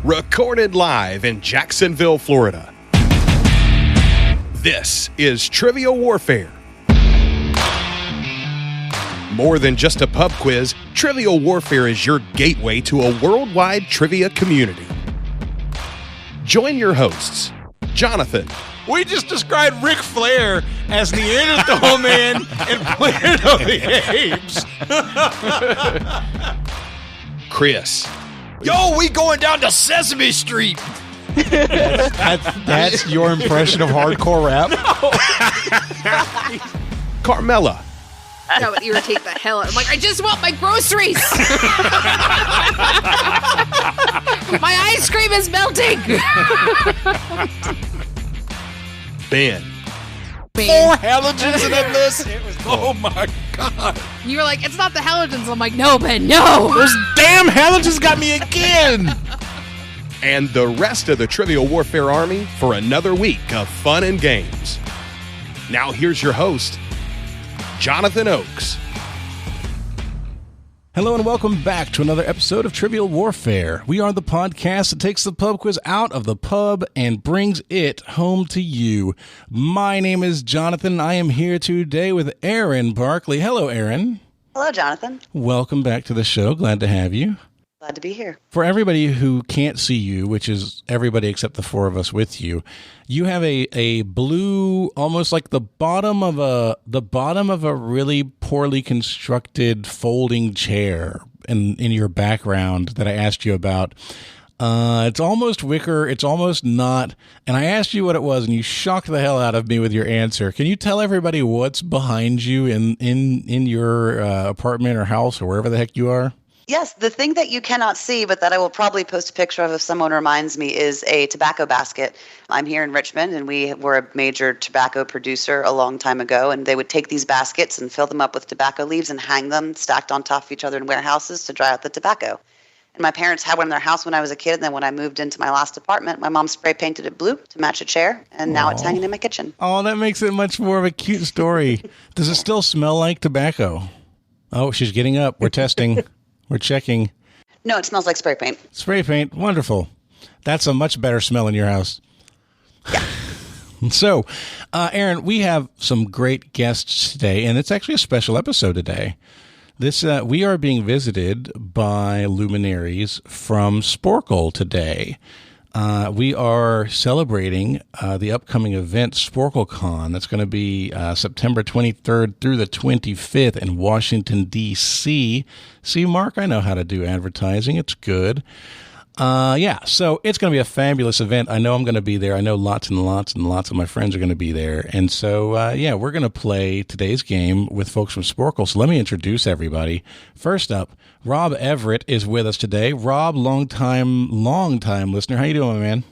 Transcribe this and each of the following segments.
recorded live in Jacksonville, Florida. This is Trivial Warfare. More than just a pub quiz, Trivial Warfare is your gateway to a worldwide trivia community. Join your hosts, Jonathan. We just described Ric Flair as Neanderthal Man and Planet of the Apes. Chris. Yo, we going down to Sesame Street. That's your impression of hardcore rap? Carmela. That would irritate the hell out. I'm like, I just want my groceries. My ice cream is melting. Ben. 4 halogens in that list. Oh my God. You were like, it's not the halogens. I'm like, no, Ben, no. Those damn halogens got me again. And the rest of the Trivial Warfare Army for another week of fun and games. Now here's your host, Jonathan Oakes. Hello and welcome back to another episode of Trivial Warfare. We are the podcast that takes the pub quiz out of the pub and brings it home to you. My name is Jonathan. I am here today with Erin Barclay. Hello, Erin. Hello, Jonathan. Welcome back to the show. Glad to have you. Glad to be here. For everybody who can't see you, which is everybody except the four of us with you, you have a blue, almost like the bottom of a really poorly constructed folding chair in your background that I asked you about. It's almost wicker. It's almost not. And I asked you what it was, and you shocked the hell out of me with your answer. Can you tell everybody what's behind you in your apartment or house or wherever the heck you are? Yes, the thing that you cannot see, but that I will probably post a picture of if someone reminds me, is a tobacco basket. I'm here in Richmond, and we were a major tobacco producer a long time ago, and they would take these baskets and fill them up with tobacco leaves and hang them stacked on top of each other in warehouses to dry out the tobacco. And my parents had one in their house when I was a kid, and then when I moved into my last apartment, my mom spray painted it blue to match a chair, and now it's hanging in my kitchen. Oh, that makes it much more of a cute story. Does it still smell like tobacco? Oh, she's getting up. We're testing. We're checking. No, it smells like spray paint. Spray paint. Wonderful. That's a much better smell in your house. Yeah. So, Erin, we have some great guests today, and it's actually a special episode today. We are being visited by luminaries from Sporcle today. We are celebrating the upcoming event, SporcleCon. That's going to be September 23rd through the 25th in Washington, D.C. See, Mark, I know how to do advertising. It's good. So it's going to be a fabulous event. I know I'm going to be there. I know lots and lots and lots of my friends are going to be there. And so, we're going to play today's game with folks from Sporcle. So let me introduce everybody. First up, Rob Everett is with us today. Rob, long time listener. How you doing, my man?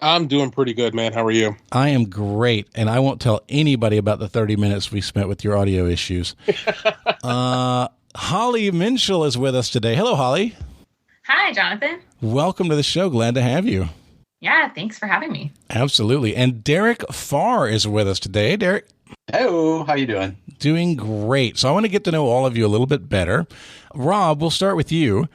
I'm doing pretty good, man. How are you? I am great, and I won't tell anybody about the 30 minutes we spent with your audio issues. Holly Minshull is with us today. Hello, Holly. Hi, Jonathan. Welcome to the show. Glad to have you. Yeah, thanks for having me. Absolutely. And Derek Pharr is with us today. Hey, Derek. Hello. How you doing? Doing great. So I want to get to know all of you a little bit better. Rob, we'll start with you.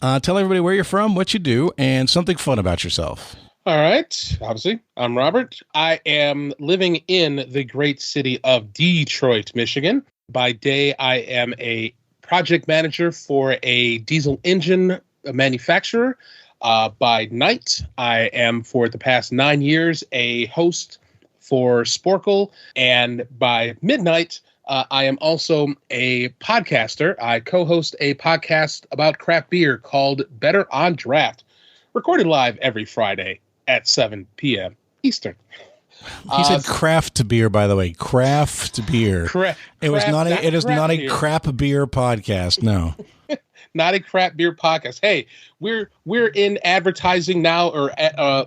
Tell everybody where you're from, what you do, and something fun about yourself. All right. Obviously, I'm Robert. I am living in the great city of Detroit, Michigan. By day, I am a project manager for a diesel engine manufacturer. By night, I am, for the past 9 years, a host for Sporcle. And by midnight, I am also a podcaster. I co-host a podcast about craft beer called Better on Draft, recorded live every Friday at 7 p.m. Eastern. He said craft beer, by the way. Craft beer. It is not a crap beer podcast. No. Not a crap beer podcast. Hey, we're in advertising now, or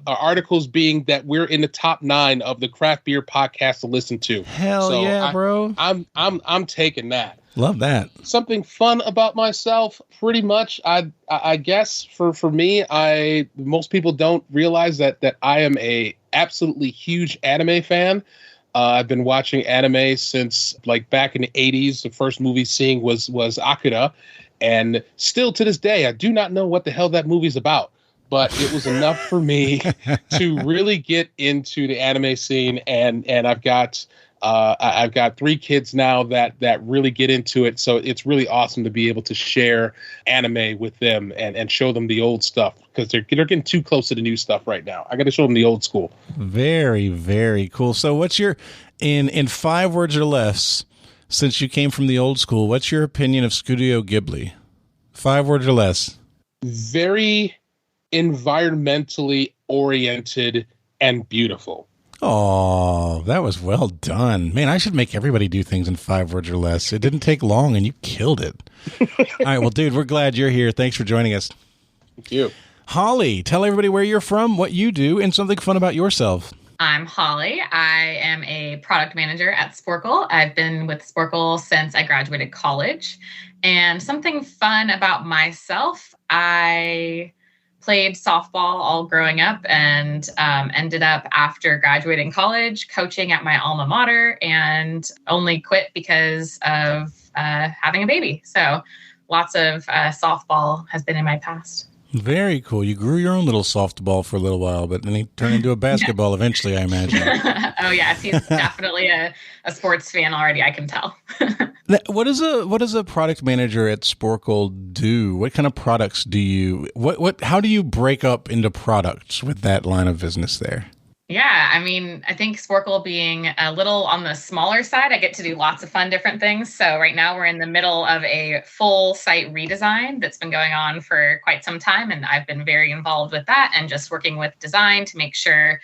articles being that we're in the top 9 of the craft beer podcast to listen to. Hell yeah, bro! I'm taking that. Love that. Something fun about myself, pretty much. I guess for me, most people don't realize that I am a absolutely huge anime fan. I've been watching anime since like back in the 80s. The first movie seeing was Akira. And still to this day, I do not know what the hell that movie's about. but it was enough for me to really get into the anime scene. And I've got 3 kids now that really get into it. So it's really awesome to be able to share anime with them and show them the old stuff, because they're getting too close to the new stuff right now. I got to show them the old school. Very, very cool. So what's your, in 5 words or less, since you came from the old school, what's your opinion of Studio Ghibli? 5 words or less. Very environmentally oriented and beautiful. Oh, that was well done. Man, I should make everybody do things in 5 words or less. It didn't take long, and you killed it. All right, well, dude, we're glad you're here. Thanks for joining us. Thank you. Holly, tell everybody where you're from, what you do, and something fun about yourself. I'm Holly. I am a product manager at Sporcle. I've been with Sporcle since I graduated college. And something fun about myself, I played softball all growing up and ended up, after graduating college, coaching at my alma mater, and only quit because of having a baby. So lots of softball has been in my past. Very cool. You grew your own little softball for a little while, but then he turned into a basketball eventually, I imagine. Oh, yes. He's definitely a sports fan already, I can tell. What does a product manager at Sporcle do? What kind of products do you, how do you break up into products with that line of business there? Yeah, I mean, I think Sporcle being a little on the smaller side, I get to do lots of fun different things. So right now we're in the middle of a full site redesign that's been going on for quite some time. And I've been very involved with that and just working with design to make sure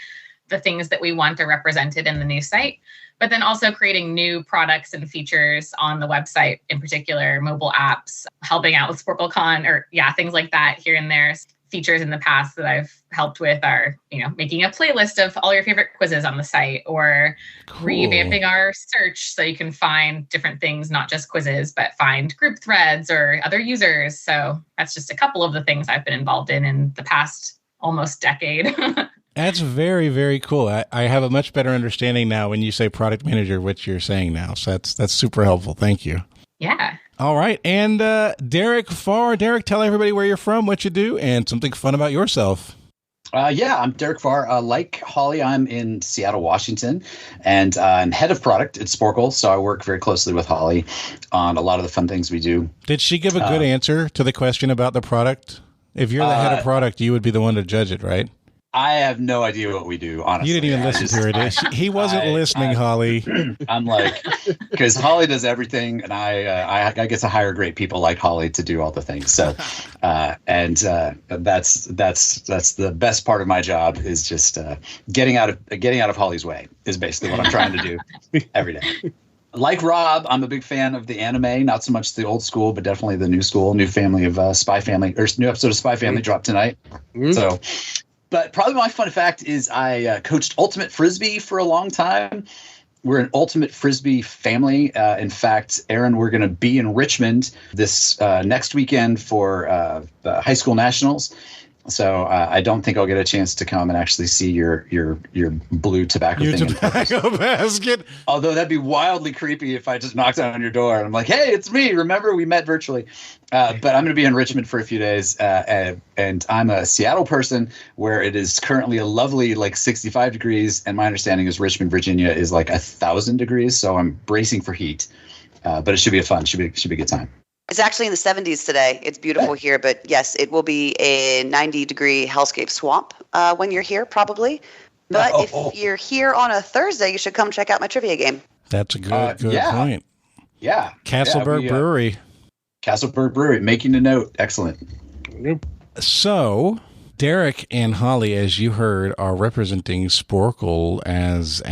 the things that we want are represented in the new site. But then also creating new products and features on the website, in particular, mobile apps, helping out with SporcleCon, or things like that here and there. Features in the past that I've helped with are, making a playlist of all your favorite quizzes on the site, or revamping our search so you can find different things, not just quizzes, but find group threads or other users. So that's just a couple of the things I've been involved in the past almost decade. That's very, very cool. I have a much better understanding now when you say product manager, what you're saying now. So that's super helpful. Thank you. Yeah. All right. And Derek Pharr. Derek, tell everybody where you're from, what you do, and something fun about yourself. I'm Derek Pharr. Like Holly, I'm in Seattle, Washington, and I'm head of product at Sporcle. So I work very closely with Holly on a lot of the fun things we do. Did she give a good answer to the question about the product? If you're the head of product, you would be the one to judge it, right? I have no idea what we do, honestly. You didn't even listen to her. He wasn't listening, Holly. I'm like, because Holly does everything, and I get to hire great people like Holly to do all the things. So, that's the best part of my job, is just getting out of Holly's way is basically what I'm trying to do every day. Like Rob, I'm a big fan of the anime, not so much the old school, but definitely the new school. New family of Spy Family, or new episode of Spy Family dropped tonight. So. But probably my fun fact is I coached Ultimate Frisbee for a long time. We're an Ultimate Frisbee family. In fact, Erin, we're going to be in Richmond this next weekend for the high school nationals. So I don't think I'll get a chance to come and actually see your blue tobacco thing. Tobacco basket. Although that'd be wildly creepy if I just knocked on your door and I'm like, "Hey, it's me. Remember we met virtually." But I'm going to be in Richmond for a few days, and I'm a Seattle person, where it is currently a lovely 65 degrees, and my understanding is Richmond, Virginia is 1,000 degrees. So I'm bracing for heat, but it should be should be a good time. It's actually in the 70s today. It's beautiful here, but yes, it will be a 90-degree hellscape swamp when you're here, probably. But if you're here on a Thursday, you should come check out my trivia game. That's a good point. Yeah. Castleberg Brewery. Castleberg Brewery, making a note. Excellent. So, Derek and Holly, as you heard, are representing Sporcle as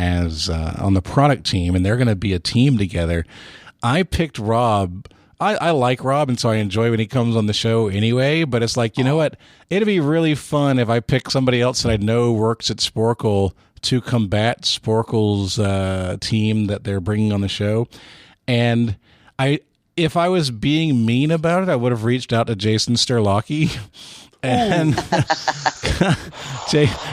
on the product team, and they're going to be a team together. I picked Rob. I like Rob, and so I enjoy when he comes on the show anyway, but it's you know what? It'd be really fun if I pick somebody else that I know works at Sporcle to combat Sporcle's team that they're bringing on the show. And if I was being mean about it, I would have reached out to Jason Sterlocki. And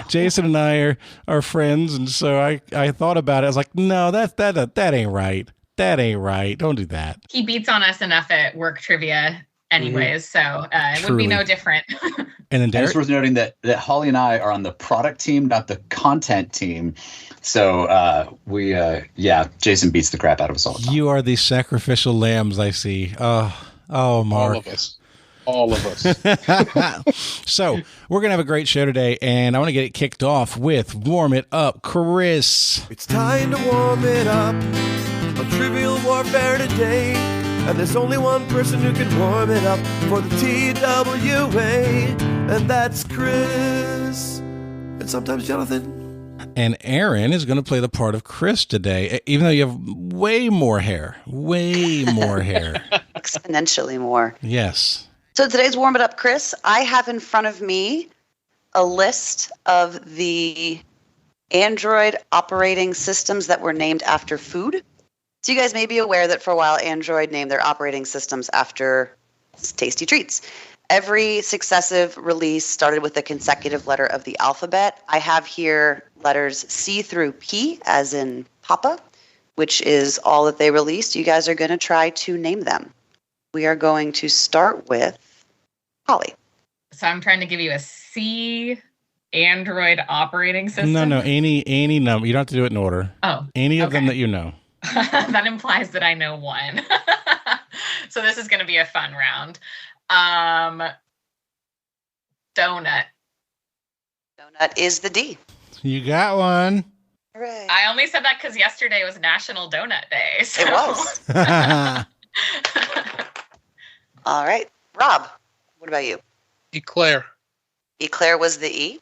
Jason and I are friends, and so I thought about it. I was like, no, that ain't right. That ain't right. Don't do that. He beats on us enough at work trivia anyways. So it would be no different. And then And Derek, it's worth noting that Holly and I are on the product team, not the content team. So Jason beats the crap out of us all the time. you are the sacrificial lambs, I see. Oh, Mark. All of us. So we're going to have a great show today, and I want to get it kicked off with Warm It Up, Chris. It's time to warm it up on Trivial Warfare today. And there's only one person who can warm it up for the TWA, and that's Chris. And sometimes Jonathan. And Erin is going to play the part of Chris today, even though you have way more hair. Way more hair. Exponentially more. Yes. So today's Warm It Up, Chris. I have in front of me a list of the Android operating systems that were named after food. So you guys may be aware that for a while, Android named their operating systems after tasty treats. Every successive release started with a consecutive letter of the alphabet. I have here letters C through P, as in Papa, which is all that they released. You guys are going to try to name them. We are going to start with Holly. So I'm trying to give you a C Android operating system. No, any number. You don't have to do it in order. Oh, any of them that you know. That implies that I know one. So this is going to be a fun round. Donut. Donut is the D. You got one. Hooray. I only said that because yesterday was National Donut Day. So. It was. All right. Rob, what about you? Eclair. Eclair was the E.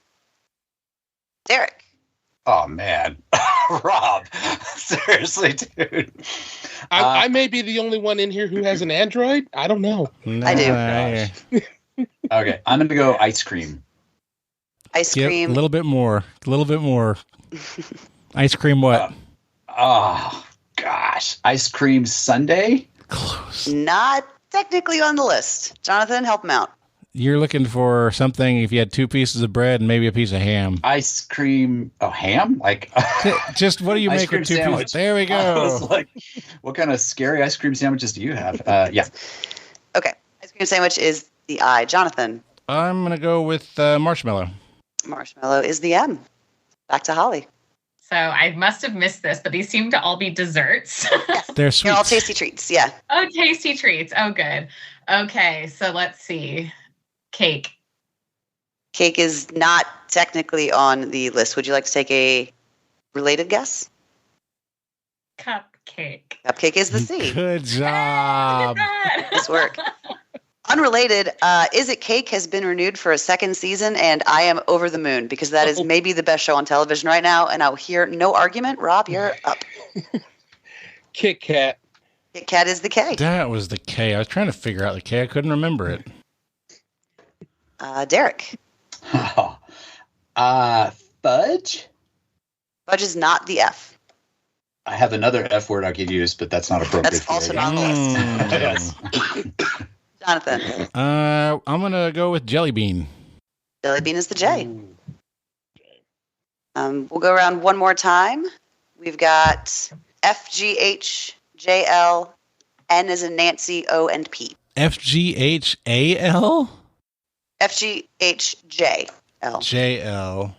Derek. Oh, man. Rob. Seriously, dude. I may be the only one in here who has an Android. I don't know. I do. Okay, I'm going to go ice cream. Ice Yep, cream. a little bit more. Ice cream what? Oh, gosh. Ice cream sundae? Close. Not technically on the list. Jonathan, help him out. You're looking for something if you had 2 pieces of bread and maybe a piece of ham. Ice cream. Oh, ham? Like, Just what do you ice make cream with 2 sandwich. pieces? There we I was go. like, what kind of scary ice cream sandwiches do you have? Yeah. Okay. Ice cream sandwich is the I. Jonathan. I'm going to go with marshmallow. Marshmallow is the M. Back to Holly. So I must have missed this, but these seem to all be desserts. They're sweet. They're all tasty treats. Yeah. Oh, tasty treats. Oh, good. Okay, so let's see. Cake. Cake is not technically on the list. Would you like to take a related guess? Cupcake. Cupcake is the C. Good job. Nice work. Unrelated, Is It Cake has been renewed for a second season, and I am over the moon because that is maybe the best show on television right now, and I'll hear no argument. Rob, you're up. Kit Kat. Kit Kat is the K. That was the K. I was trying to figure out the K. I couldn't remember it. Derek. Fudge? Fudge is not the F. I have another F word I could use, but that's not appropriate. That's also not on the list. Yes. Jonathan. I'm going to go with jelly bean. Jelly bean is the J. We'll go around one more time. We've got F, G, H, J, L, N as in Nancy, O, and P. FGHAL? FGHJL. JL.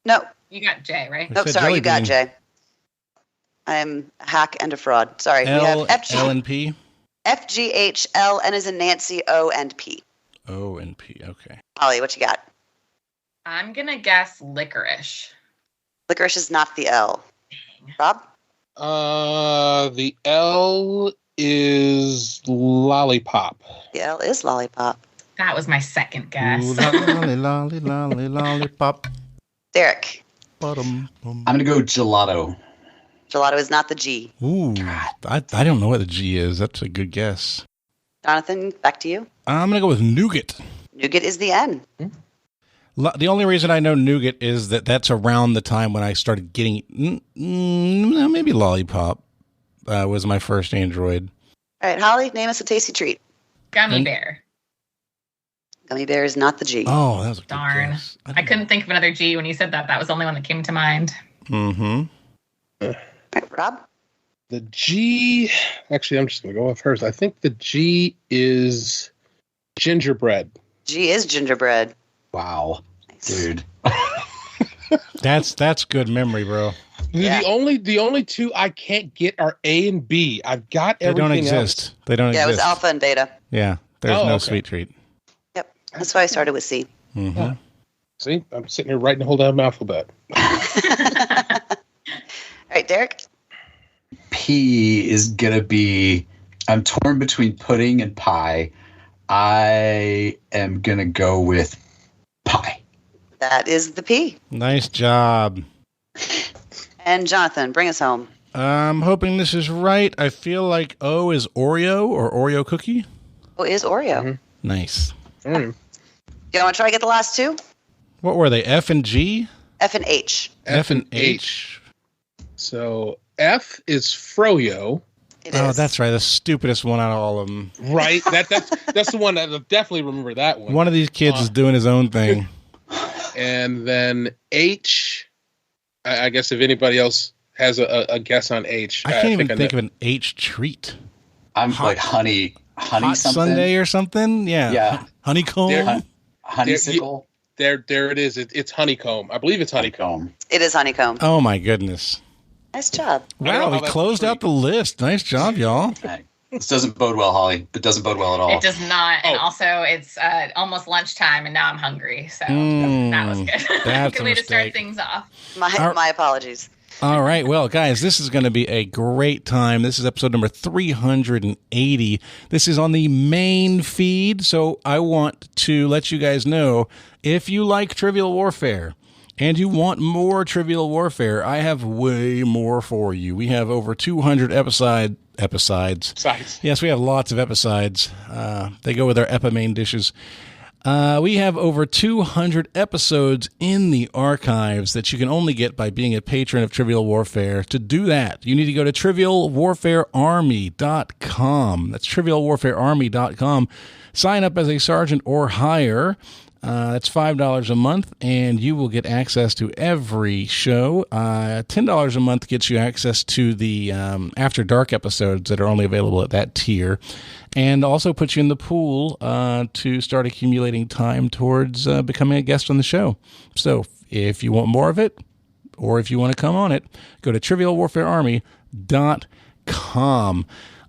No. You got J, right? I Nope, said sorry, jelly you got bean. J. I'm a hack and a fraud. Sorry. We have L and P? FGHL, N as in Nancy, O, and P. O and P, okay. Holly, what you got? I'm going to guess licorice. Licorice is not the L. Rob? The L is lollipop. The L is lollipop. That was my second guess. Ooh, lolly, lolly, lolly, lollipop. Derek? Bottom. I'm going to go gelato. Gelato is not the G. Ooh, I don't know what the G is. That's a good guess. Jonathan, back to you. I'm going to go with nougat. Nougat is the N. The only reason I know nougat is that that's around the time when I started getting maybe lollipop was my first Android. All right, Holly, name us a tasty treat. Gummy bear. Gummy bear is not the G. Oh, that was a good Darn. guess. I couldn't think of another G when you said that. That was the only one that came to mind. Mm-hmm. All right, Rob? The G. Actually, I'm just going to go with hers. I think the G is Gingerbread. G is gingerbread. Wow, dude. That's good memory, bro. Yeah. The only two I can't get are A and B. I've got They everything don't exist. else. They don't Yeah, it exist. was alpha and beta. Yeah, there's Oh, no okay. sweet treat. Yep. That's why I started with C. Mm-hmm. Yeah. See, I'm sitting here writing the whole damn alphabet. All right, Derek. P is gonna be. I'm torn between pudding and pie. I am gonna go with pie. That is the P. Nice job. And Jonathan, bring us home. I'm hoping this is right. I feel like O is Oreo or Oreo cookie. O is Oreo. Mm-hmm. Nice. Mm. You want to try to get the last two? What were they? F and G? F and H. F and H. So F is Froyo. It Oh, is. that's right. The stupidest one out of all of them. Right. That's the one that I'll definitely remember that one. One of these kids is doing his own thing. And then H. I guess if anybody else has a guess on H, I can't even I think know. of an H treat. I'm like honey Hot something. Sunday or something? Yeah. Yeah. Honeycomb? There- Honeysickle. There it is. It's honeycomb. I believe it's honeycomb. It is honeycomb. Oh, my goodness. Nice job. I don't know Wow, how we that's closed a out the list. Nice job, y'all. Hey, this doesn't bode well, Holly. It doesn't bode well at all. It does not. And Oh. also, it's almost lunchtime, and now I'm hungry. So Mm, that was good. that's Good a way to start mistake. things off. My apologies. All right. Well, guys, this is going to be a great time. This is episode number 380. This is on the main feed. So I want to let you guys know, if you like Trivial Warfare and you want more Trivial Warfare, I have way more for you. We have over 200 episodes. Size. Yes, we have lots of episodes. They go with our Epimain dishes. We have over 200 episodes in the archives that you can only get by being a patron of Trivial Warfare. To do that, you need to go to trivialwarfarearmy.com. That's trivialwarfarearmy.com. Sign up as a sergeant or higher. That's $5 a month, and you will get access to every show. $10 a month gets you access to the After Dark episodes that are only available at that tier, and also puts you in the pool to start accumulating time towards becoming a guest on the show. So if you want more of it, or if you want to come on it, go to trivialwarfarearmy.com.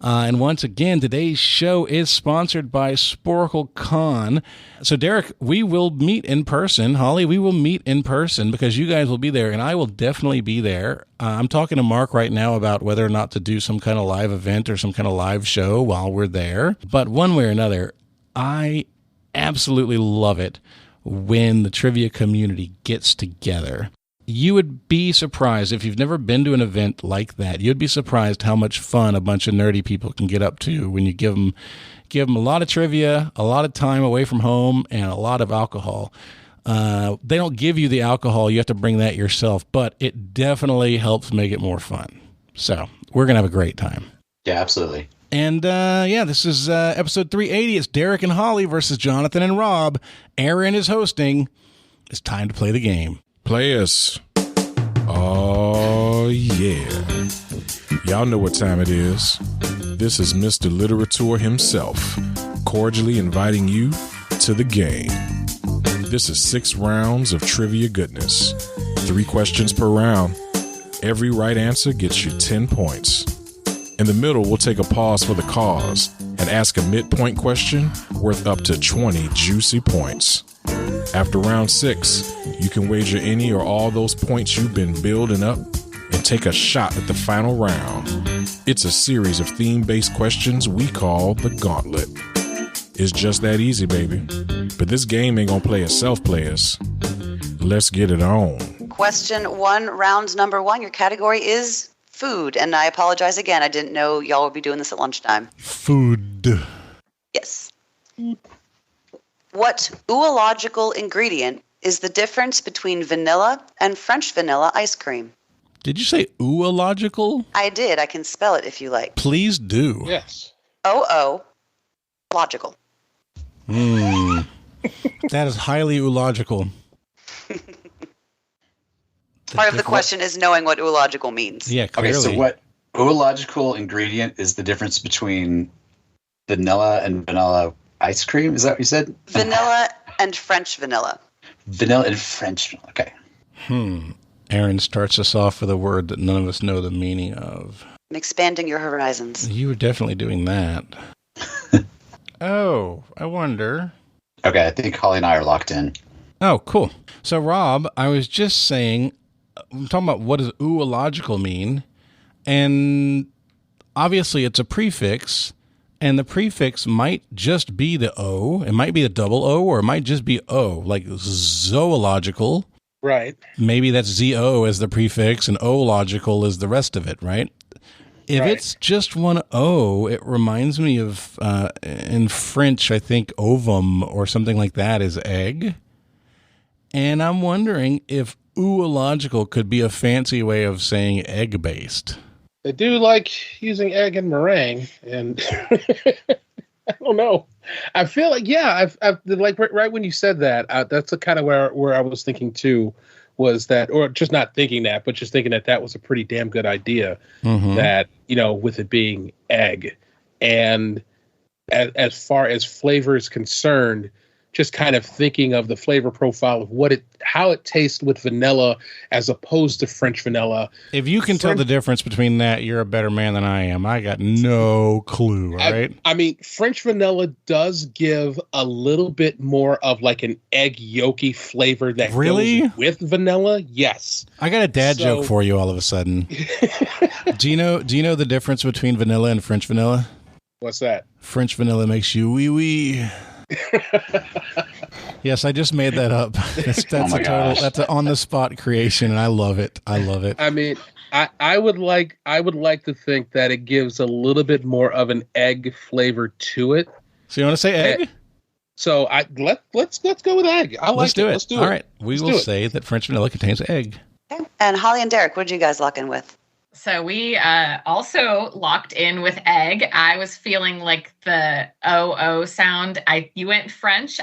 And once again, today's show is sponsored by SporcleCon. So, Derek, we will meet in person. Holly, we will meet in person because you guys will be there, and I will definitely be there. I'm talking to Mark right now about whether or not to do some kind of live event or some kind of live show while we're there. But one way or another, I absolutely love it when the trivia community gets together. You would be surprised if you've never been to an event like that. You'd be surprised how much fun a bunch of nerdy people can get up to when you give them a lot of trivia, a lot of time away from home, and a lot of alcohol. They don't give you the alcohol. You have to bring that yourself, but it definitely helps make it more fun. So we're going to have a great time. Yeah, absolutely. And, this is episode 380. It's Derek and Holly versus Jonathan and Rob. Erin is hosting. It's time to play the game. Players. Oh, yeah. Y'all know what time it is. This is Mr. Literature himself, cordially inviting you to the game. This is 6 rounds of trivia goodness. 3 questions per round. Every right answer gets you 10 points. In the middle, we'll take a pause for the cause and ask a midpoint question worth up to 20 juicy points. After round 6, you can wager any or all those points you've been building up and take a shot at the final round. It's a series of theme-based questions we call the Gauntlet. It's just that easy, baby. But this game ain't gonna play itself, players. Let's get it on. Question 1, round number 1. Your category is food. And I apologize again. I didn't know y'all would be doing this at lunchtime. Food. Yes. What oological ingredient is the difference between vanilla and French vanilla ice cream? Did you say oological? I did. I can spell it if you like. Please do. Yes. O-O, logical. That is highly oological. Part of the question is knowing what oological means. Yeah, clearly. Okay, so what oological ingredient is the difference between vanilla and vanilla ice cream? Is that what you said? Vanilla and French vanilla. Vanilla and French. Okay. Erin starts us off with a word that none of us know the meaning of. I'm expanding your horizons. You were definitely doing that. Oh, I wonder. Okay, I think Holly and I are locked in. Oh, cool. So, Rob, I was just saying, I'm talking about what does oological mean, and obviously it's a prefix, and the prefix might just be the O, it might be a double O, or it might just be O, like zoological. Right. Maybe that's ZO as the prefix, and O-logical is the rest of it, right? If it's just one O, it reminds me of, in French, I think ovum or something like that is egg. And I'm wondering if oological could be a fancy way of saying egg-based. They do like using egg in meringue, and I don't know. I feel like, I've like right when you said that, that's the kind of where I was thinking too, was that, or just not thinking that, but just thinking that was a pretty damn good idea. That, with it being egg, and as far as flavor is concerned, just kind of thinking of the flavor profile of how it tastes with vanilla as opposed to French vanilla. If you can tell the difference between that, you're a better man than I am. I got no clue, right? I mean, French vanilla does give a little bit more of like an egg yolky flavor that goes with vanilla. Yes. I got a dad joke for you all of a sudden. Do you know the difference between vanilla and French vanilla? What's that? French vanilla makes you wee wee. Yes, I just made that up. That's that's an on the spot creation, and I love it. I mean, I would like to think that it gives a little bit more of an egg flavor to it. So you want to say egg? So let's go with egg. Let's do it. Let's do it. All right, we will say that French vanilla contains egg. Okay. And Holly and Derek, what did you guys lock in with? So we also locked in with egg. I was feeling like the O sound. You went French.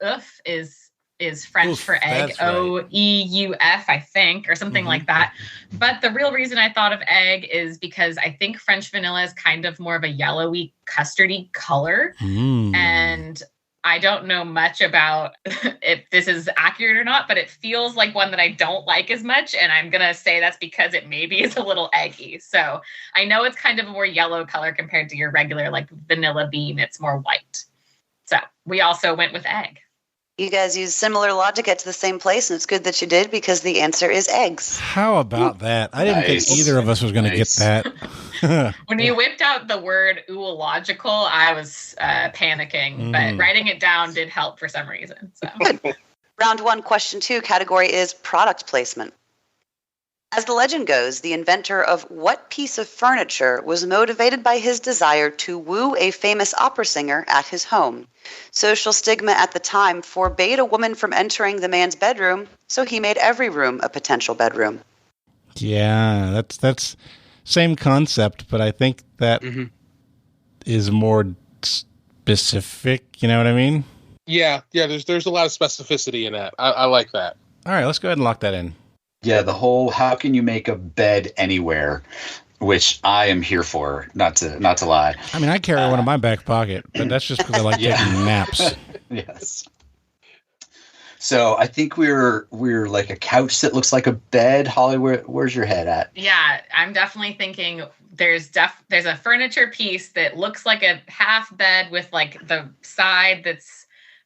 Oof is French for egg. OEUF, I think, or something like that. But the real reason I thought of egg is because I think French vanilla is kind of more of a yellowy, custardy color. And I don't know much about if this is accurate or not, but it feels like one that I don't like as much. And I'm going to say that's because it maybe is a little eggy. So I know it's kind of a more yellow color compared to your regular like vanilla bean. It's more white. So we also went with egg. You guys use similar logic, get to the same place, and it's good that you did because the answer is eggs. How about that? I didn't think either of us was going to get that. When you whipped out the word oological, I was panicking, but writing it down did help for some reason. So. Good. Round 1, question 2, category is product placement. As the legend goes, the inventor of what piece of furniture was motivated by his desire to woo a famous opera singer at his home? Social stigma at the time forbade a woman from entering the man's bedroom, so he made every room a potential bedroom. Yeah, that's same concept, but I think that is more specific. You know what I mean? Yeah. There's a lot of specificity in that. I like that. All right, let's go ahead and lock that in. Yeah, the whole how can you make a bed anywhere, which I am here for, not to lie. I mean, I carry one in my back pocket, but that's just because I like taking naps. Yes. So I think we're like a couch that looks like a bed. Holly, where's your head at? Yeah, I'm definitely thinking there's a furniture piece that looks like a half bed with like the side that's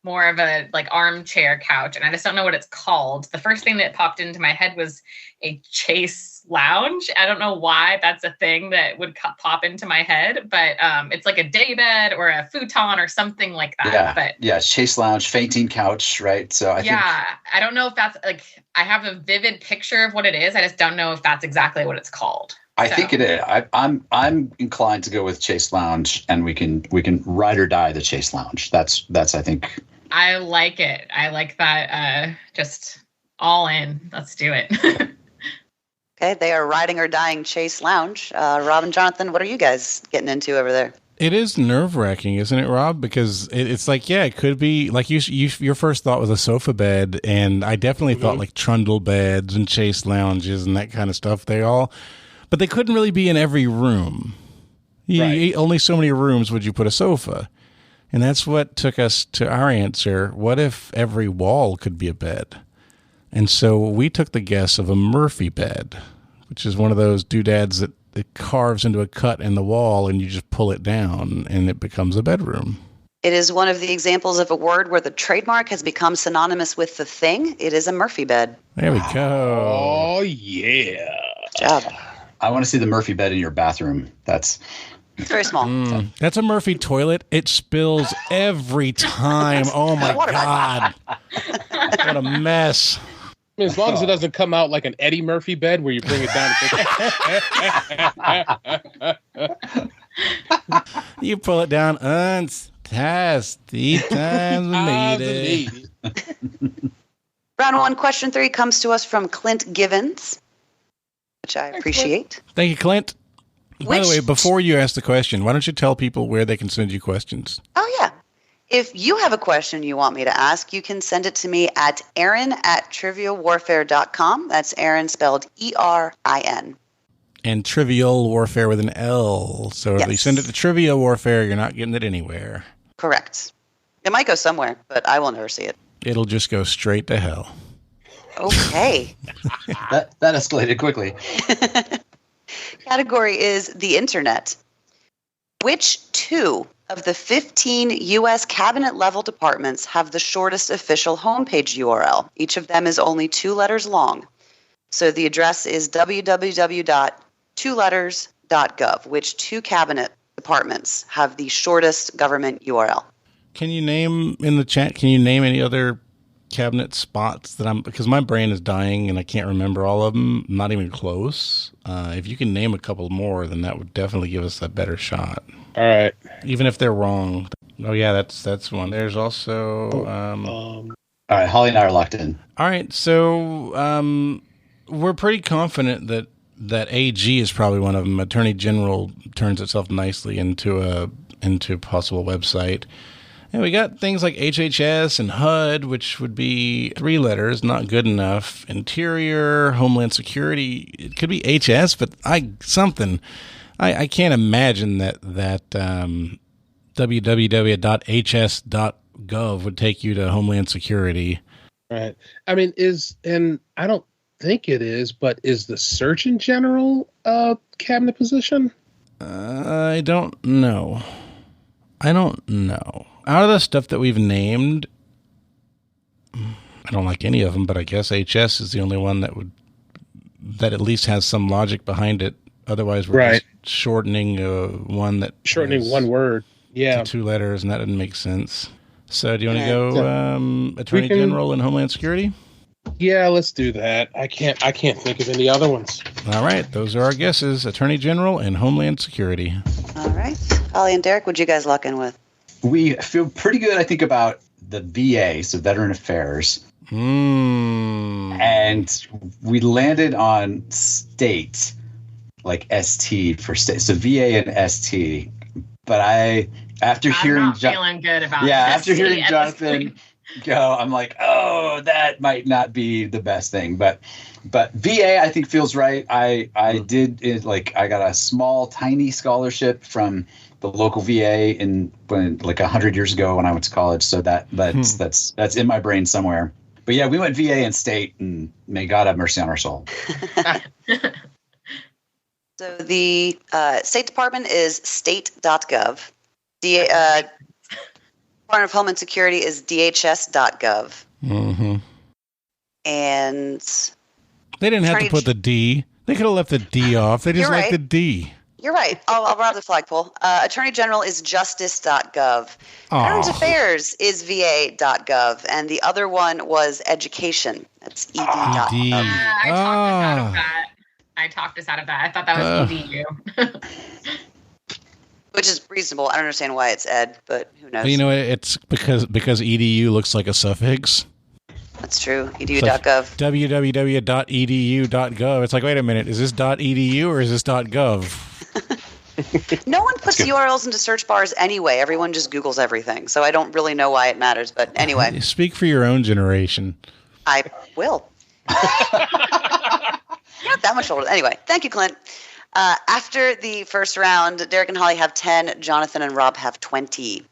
more of a like armchair couch, and I just don't know what it's called. The first thing that popped into my head was a chase lounge. I don't know why that's a thing that would pop into my head, but it's like a day bed or a futon or something like that. Yeah, chase lounge, fainting couch, right? So I think I don't know if that's like, I have a vivid picture of what it is. I just don't know if that's exactly what it's called. I think it is. I'm inclined to go with chase lounge, and we can ride or die the chase lounge. That's I think. I like it. I like that. Just all in. Let's do it. Okay, they are riding or dying chase lounge. Rob and Jonathan, what are you guys getting into over there? It is nerve-wracking, isn't it, Rob? Because it's like, yeah, it could be like your first thought was a sofa bed, and I definitely thought like trundle beds and chase lounges and that kind of stuff. But they couldn't really be in every room. Only so many rooms would you put a sofa. And that's what took us to our answer. What if every wall could be a bed? And so we took the guess of a Murphy bed, which is one of those doodads that it carves into a cut in the wall and you just pull it down and it becomes a bedroom. It is one of the examples of a word where the trademark has become synonymous with the thing. It is a Murphy bed. There we go. Oh, yeah. Good job. I want to see the Murphy bed in your bathroom. It's very small. That's a Murphy toilet. It spills every time. Oh, my God. What a mess. I mean, as long as it doesn't come out like an Eddie Murphy bed where you bring it down. You pull it down. Fantastic times made it. Round 1, question 3 comes to us from Clint Givens, which I appreciate. Thank you, Clint. By the way, before you ask the question, why don't you tell people where they can send you questions? Oh, yeah. If you have a question you want me to ask, you can send it to me at Erin@trivialwarfare.com. That's Erin spelled ERIN. And Trivial Warfare with an L. So if you send it to Trivial Warfare, you're not getting it anywhere. Correct. It might go somewhere, but I will never see it. It'll just go straight to hell. Okay. that escalated quickly. Category is the internet. Which 2 of the 15 U.S. cabinet-level departments have the shortest official homepage URL? Each of them is only 2 letters long. So the address is www.2letters.gov. Which 2 cabinet departments have the shortest government URL? Can you name in the chat, can you name any other cabinet spots because my brain is dying and I can't remember all of them, not even close. If you can name a couple more, then that would definitely give us a better shot. All right. Even if they're wrong. Oh yeah, that's one. There's also all right, Holly and I are locked in. All right, so we're pretty confident that AG is probably one of them. Attorney General turns itself nicely into a possible website. And we got things like HHS and HUD, which would be 3 letters, not good enough. Interior, Homeland Security, it could be HS, but I can't imagine that www.hs.gov would take you to Homeland Security. Right. I mean, and I don't think it is, but is the Surgeon General a cabinet position? I don't know. Out of the stuff that we've named, I don't like any of them, but I guess HS is the only one that at least has some logic behind it. Otherwise, we're just shortening one word. Yeah. To 2 letters, and that doesn't make sense. So do you want to go Attorney General and Homeland Security? Yeah, let's do that. I can't think of any other ones. All right. Those are our guesses. Attorney General and Homeland Security. All right. Holly and Derek, what'd you guys lock in with? We feel pretty good, I think, about the VA, so Veteran Affairs. And we landed on state, like ST for state. So VA and ST. But after hearing feeling good about after hearing Jonathan go, I'm like, oh, that might not be the best thing. But VA, I think, feels right. I got a small, tiny scholarship from the local VA like 100 years ago when I went to college. So that's in my brain somewhere. But yeah, we went VA and state, and may God have mercy on our soul. So the State Department is state.gov. The Department of Homeland Security is DHS.gov. Mm-hmm. And they didn't have to put the D. They could have left the D off. They just like the D. You're right. I'll grab the flagpole. Attorney General is justice.gov. Veterans Affairs is va.gov. And the other one was education. That's ed.gov. I talked us out of that. I thought that was edu. Which is reasonable. I don't understand why it's ed, but who knows? Well, you know, it's because edu looks like a suffix. That's true. edu.gov. www.edu.gov. It's like, wait a minute, is this .edu or is this .gov? No one puts URLs into search bars anyway. Everyone just Googles everything. So I don't really know why it matters. But anyway. Speak for your own generation. I will. Not that much older. Anyway, thank you, Clint. After the first round, Derek and Holly have 10. Jonathan and Rob have 20.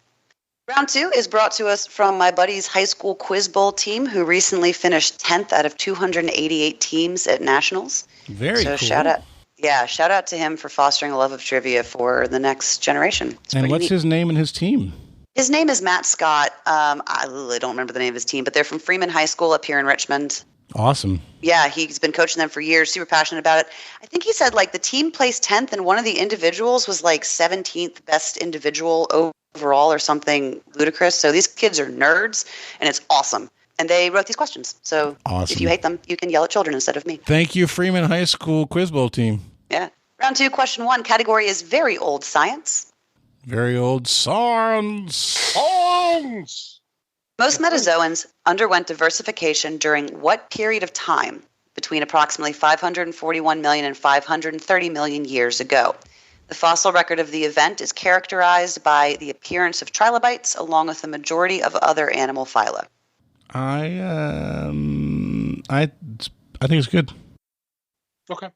Round 2 is brought to us from my buddy's high school quiz bowl team, who recently finished 10th out of 288 teams at nationals. Very cool. Shout out to him for fostering a love of trivia for the next generation. And what's his name and his team? His name is Matt Scott. I really don't remember the name of his team, but they're from Freeman High School up here in Richmond. Awesome. Yeah, he's been coaching them for years, super passionate about it. I think he said like the team placed 10th and one of the individuals was like 17th best individual overall or something ludicrous. So these kids are nerds and it's awesome. And they wrote these questions. So If you hate them, you can yell at children instead of me. Thank you, Freeman High School Quiz Bowl team. Yeah. Round 2, question 1. Category is very old science. Very old songs. Most metazoans underwent diversification during what period of time between approximately 541 million and 530 million years ago? The fossil record of the event is characterized by the appearance of trilobites along with the majority of other animal phyla. I think it's good. Okay.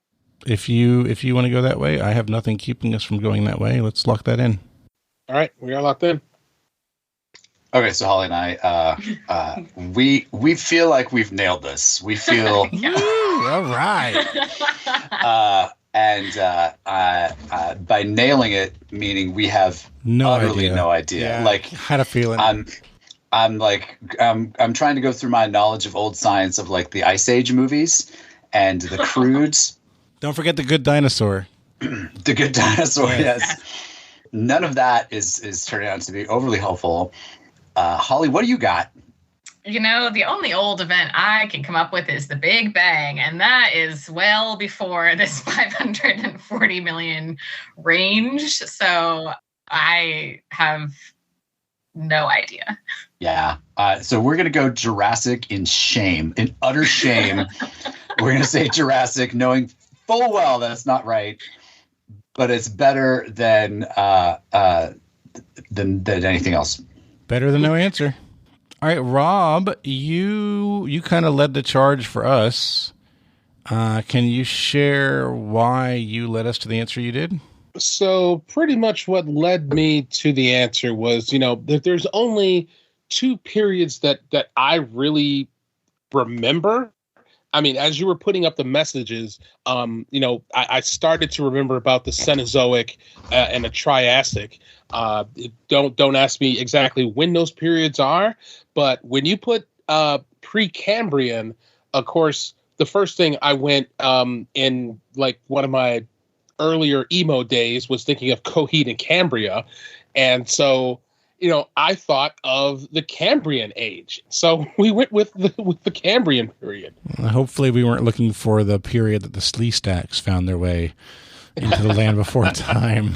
If you want to go that way, I have nothing keeping us from going that way. Let's lock that in. All right, we are locked in. Okay, so Holly and I, we feel like we've nailed this. We feel all right. By nailing it, meaning we have utterly no idea. Yeah, like, I had a feeling. I'm trying to go through my knowledge of old science of like the Ice Age movies and the Croods. Don't forget the Good Dinosaur. The Good Dinosaur, yes. None of that is turning out to be overly helpful. Holly, what do you got? You know, the only old event I can come up with is the Big Bang, and that is well before this 540 million range. So I have no idea. Yeah. So we're going to go Jurassic in utter shame. We're going to say Jurassic, knowing full well that's not right, but it's better than anything else. Better than no answer. All right, Rob, you kind of led the charge for us. Can you share why you led us to the answer you did? So pretty much what led me to the answer was, that there's only two periods that I really remember. I mean, as you were putting up the messages, I started to remember about the Cenozoic and the Triassic. Don't ask me exactly when those periods are, but when you put Precambrian, of course, the first thing I went in like one of my earlier emo days was thinking of Coheed and Cambria, and so I thought of the Cambrian age. So we went with the Cambrian period. Hopefully we weren't looking for the period that the Sleestacks found their way into the land before time.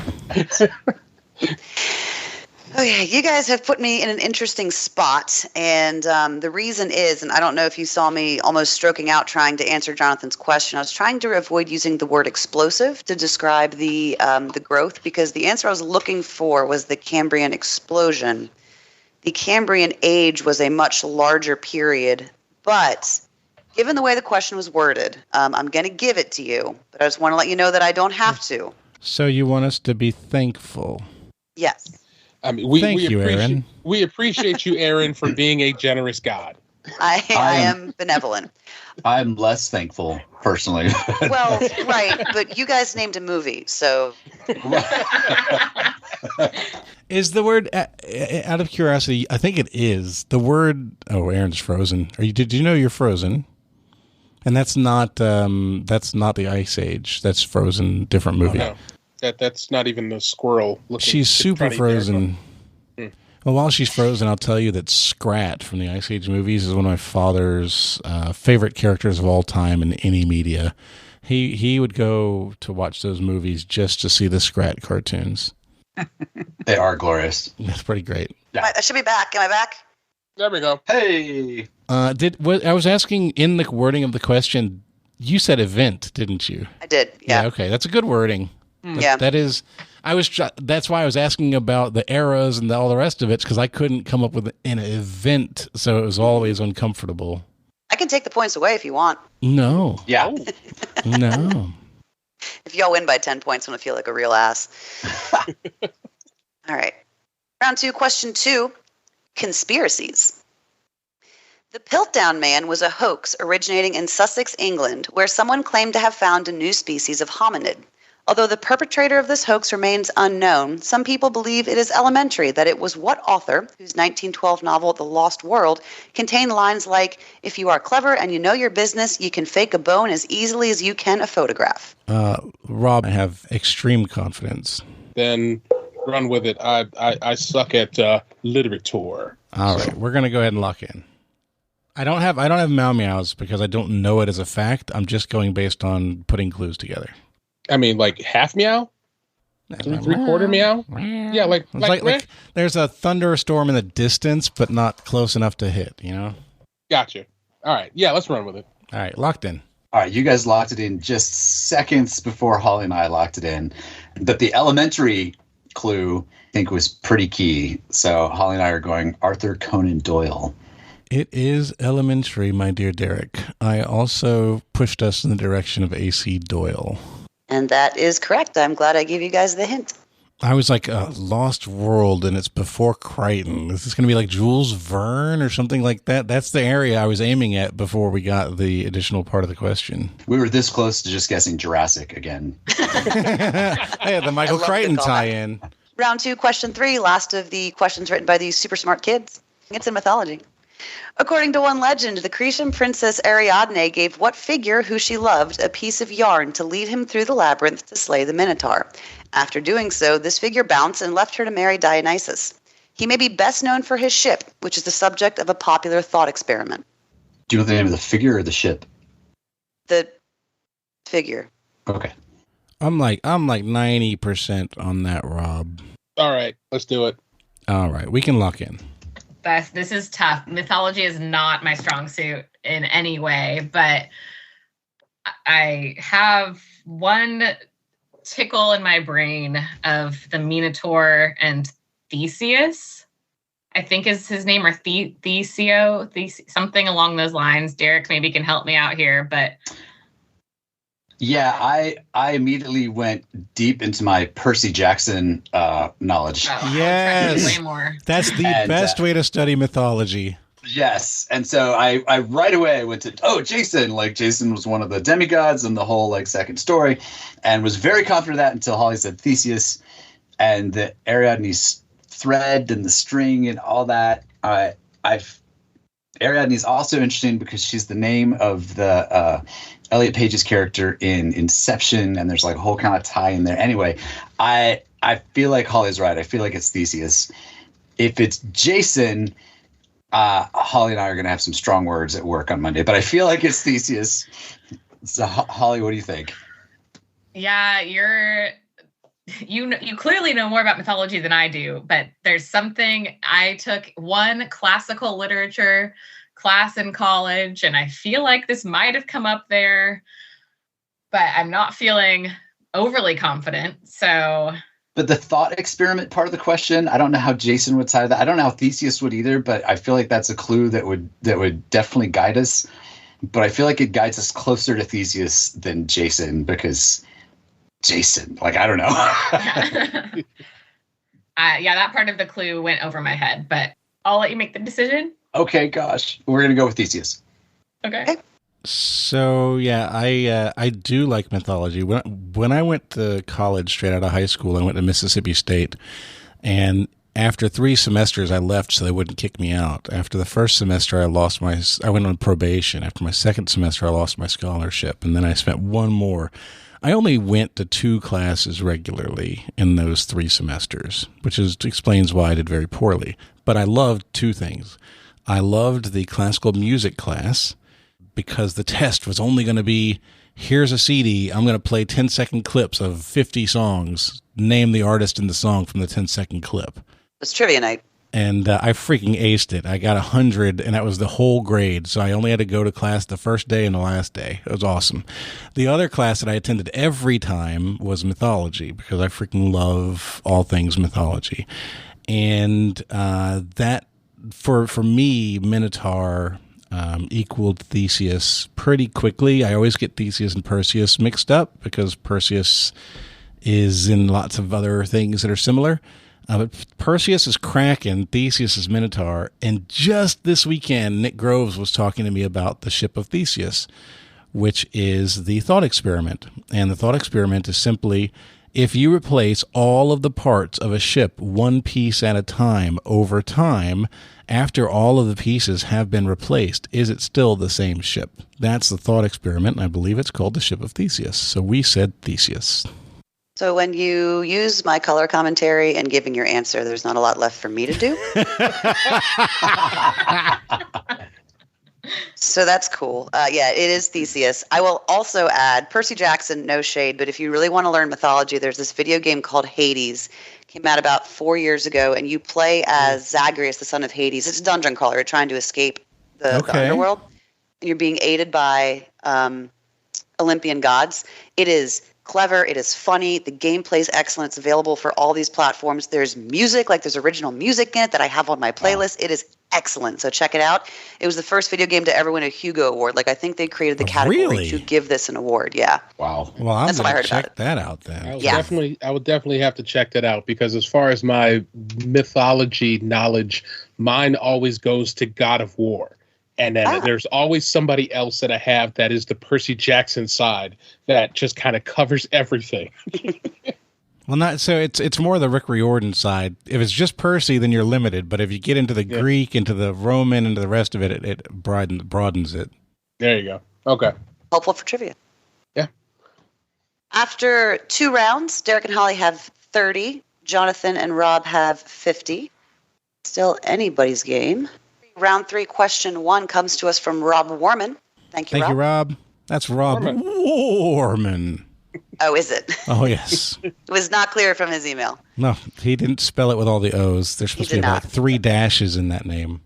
Okay, you guys have put me in an interesting spot, and the reason is, and I don't know if you saw me almost stroking out trying to answer Jonathan's question, I was trying to avoid using the word explosive to describe the growth, because the answer I was looking for was the Cambrian explosion. The Cambrian age was a much larger period, but given the way the question was worded, I'm going to give it to you, but I just want to let you know that I don't have to. So you want us to be thankful? Yes. I mean, Thank you, Erin. We appreciate you, Erin, for being a generous God. I am benevolent. I'm less thankful, personally. Well, right, but you guys named a movie, so. Is the word, out of curiosity, I think it is, the word, oh, Erin's frozen. Did you know you're frozen? And that's not the Ice Age. That's Frozen, different movie. Oh, no. That's not even the squirrel. She's super frozen. Well, while she's frozen, I'll tell you that Scrat from the Ice Age movies is one of my father's favorite characters of all time in any media. He would go to watch those movies just to see the Scrat cartoons. They are glorious. That's pretty great. I should be back. Am I back? There we go. Hey. I was asking in the wording of the question, you said event, didn't you? I did. Yeah. Okay, that's a good wording. Yeah. That is. That's why I was asking about the eras and all the rest of it, because I couldn't come up with an event, so it was always uncomfortable. I can take the points away if you want. No. Yeah. No. If y'all win by 10 points, I'm going to feel like a real ass. All right. Round 2, question 2. Conspiracies. The Piltdown Man was a hoax originating in Sussex, England, where someone claimed to have found a new species of hominid. Although the perpetrator of this hoax remains unknown, some people believe it is elementary that it was what author, whose 1912 novel The Lost World contained lines like, "If you are clever and you know your business, you can fake a bone as easily as you can a photograph." Rob, I have extreme confidence. Then run with it. I suck at literature. All right, we're going to go ahead and lock in. I don't have meow meows because I don't know it as a fact. I'm just going based on putting clues together. I mean, like half meow? 3/4 meow? Yeah, like there's a thunderstorm in the distance, but not close enough to hit, you know? Gotcha. All right. Yeah, let's run with it. All right, locked in. All right, you guys locked it in just seconds before Holly and I locked it in. But the elementary clue, I think, was pretty key. So Holly and I are going Arthur Conan Doyle. It is elementary, my dear Derek. I also pushed us in the direction of A.C. Doyle. And that is correct. I'm glad I gave you guys the hint. I was like, Lost World, and it's before Crichton. Is this going to be like Jules Verne or something like that? That's the area I was aiming at before we got the additional part of the question. We were this close to just guessing Jurassic again. Hey, the Michael Crichton tie-in. Round 2, question 3, last of the questions written by these super smart kids. It's in mythology. According to one legend, the Cretan princess Ariadne gave what figure who she loved a piece of yarn to lead him through the labyrinth to slay the Minotaur. After doing so, this figure bounced and left her to marry Dionysus. He may be best known for his ship, which is the subject of a popular thought experiment. Do you know the name of the figure or the ship? The figure. Okay. I'm like 90% on that, Rob. All right, let's do it. All right, we can lock in. This is tough. Mythology is not my strong suit in any way, but I have one tickle in my brain of the Minotaur and Theseus, I think is his name, or Theseo, something along those lines. Derek maybe can help me out here, but... Yeah, I immediately went deep into my Percy Jackson knowledge. Oh, yes, way more. That's the best way to study mythology. Yes, and so I right away went to Jason. Like Jason was one of the demigods in the whole like second story, and was very confident of that until Holly said Theseus, and the Ariadne's thread and the string and all that. Ariadne's also interesting because she's the name of the Elliot Page's character in Inception, and there's like a whole kind of tie in there. Anyway, I feel like Holly's right. I feel like it's Theseus. If it's Jason, Holly and I are going to have some strong words at work on Monday, but I feel like it's Theseus. So Holly, what do you think? Yeah, you clearly know more about mythology than I do, but there's something. I took one classical literature class in college, and I feel like this might have come up there, but I'm not feeling overly confident. So, but the thought experiment part of the question, I don't know how Jason would tie that. I don't know how Theseus would either, but I feel like that's a clue that would definitely guide us. But I feel like it guides us closer to Theseus than Jason, because Jason, like, I don't know. Yeah, that part of the clue went over my head, but I'll let you make the decision. Okay, gosh. We're going to go with Theseus. Okay. So, yeah, I do like mythology. When I went to college straight out of high school, I went to Mississippi State, and after 3 semesters, I left so they wouldn't kick me out. After the first semester, I went on probation. After my second semester, I lost my scholarship, and then I spent one more. I only went to 2 classes regularly in those 3 semesters, which explains why I did very poorly. But I loved 2 things. I loved the classical music class because the test was only going to be, here's a CD, I'm going to play 10-second clips of 50 songs, name the artist in the song from the 10-second clip. It's trivia night. And I freaking aced it. I got 100, and that was the whole grade. So I only had to go to class the first day and the last day. It was awesome. The other class that I attended every time was mythology, because I freaking love all things mythology. And that, for me, Minotaur equaled Theseus pretty quickly. I always get Theseus and Perseus mixed up because Perseus is in lots of other things that are similar. But Perseus is Kraken, Theseus is Minotaur, and just this weekend, Nick Groves was talking to me about the ship of Theseus, which is the thought experiment. And the thought experiment is simply, if you replace all of the parts of a ship one piece at a time over time, after all of the pieces have been replaced, is it still the same ship? That's the thought experiment, and I believe it's called the ship of Theseus. So we said Theseus. So when you use my color commentary and giving your answer, there's not a lot left for me to do. So that's cool. Yeah, it is Theseus. I will also add Percy Jackson, no shade, but if you really want to learn mythology, there's this video game called Hades. Came out about 4 years ago, and you play as Zagreus, the son of Hades. It's a dungeon crawler. You're trying to escape the underworld, and you're being aided by Olympian gods. It is clever. It is funny. The gameplay is excellent. It's available for all these platforms. There's music, like there's original music in it that I have on my playlist. It is excellent. So check it out. It was the first video game to ever win a Hugo Award. Like I think they created the category to give this an award. Yeah. Wow. Well, I'm going to check that out then. I would definitely have to check that out, because as far as my mythology knowledge, mine always goes to God of War. And then there's always somebody else that I have that is the Percy Jackson side that just kind of covers everything. Well, it's more the Rick Riordan side. If it's just Percy, then you're limited. But if you get into the Greek, into the Roman, into the rest of it, it broadens it. There you go. Okay. Helpful for trivia. Yeah. After 2 rounds, Derek and Holly have 30. Jonathan and Rob have 50. Still anybody's game. Round 3, question 1 comes to us from Rob Warman. Thank you, Rob. Thank you, Rob. That's Rob Warman. Oh, is it? Oh, yes. It was not clear from his email. No, he didn't spell it with all the O's. There's supposed to be like 3 dashes in that name.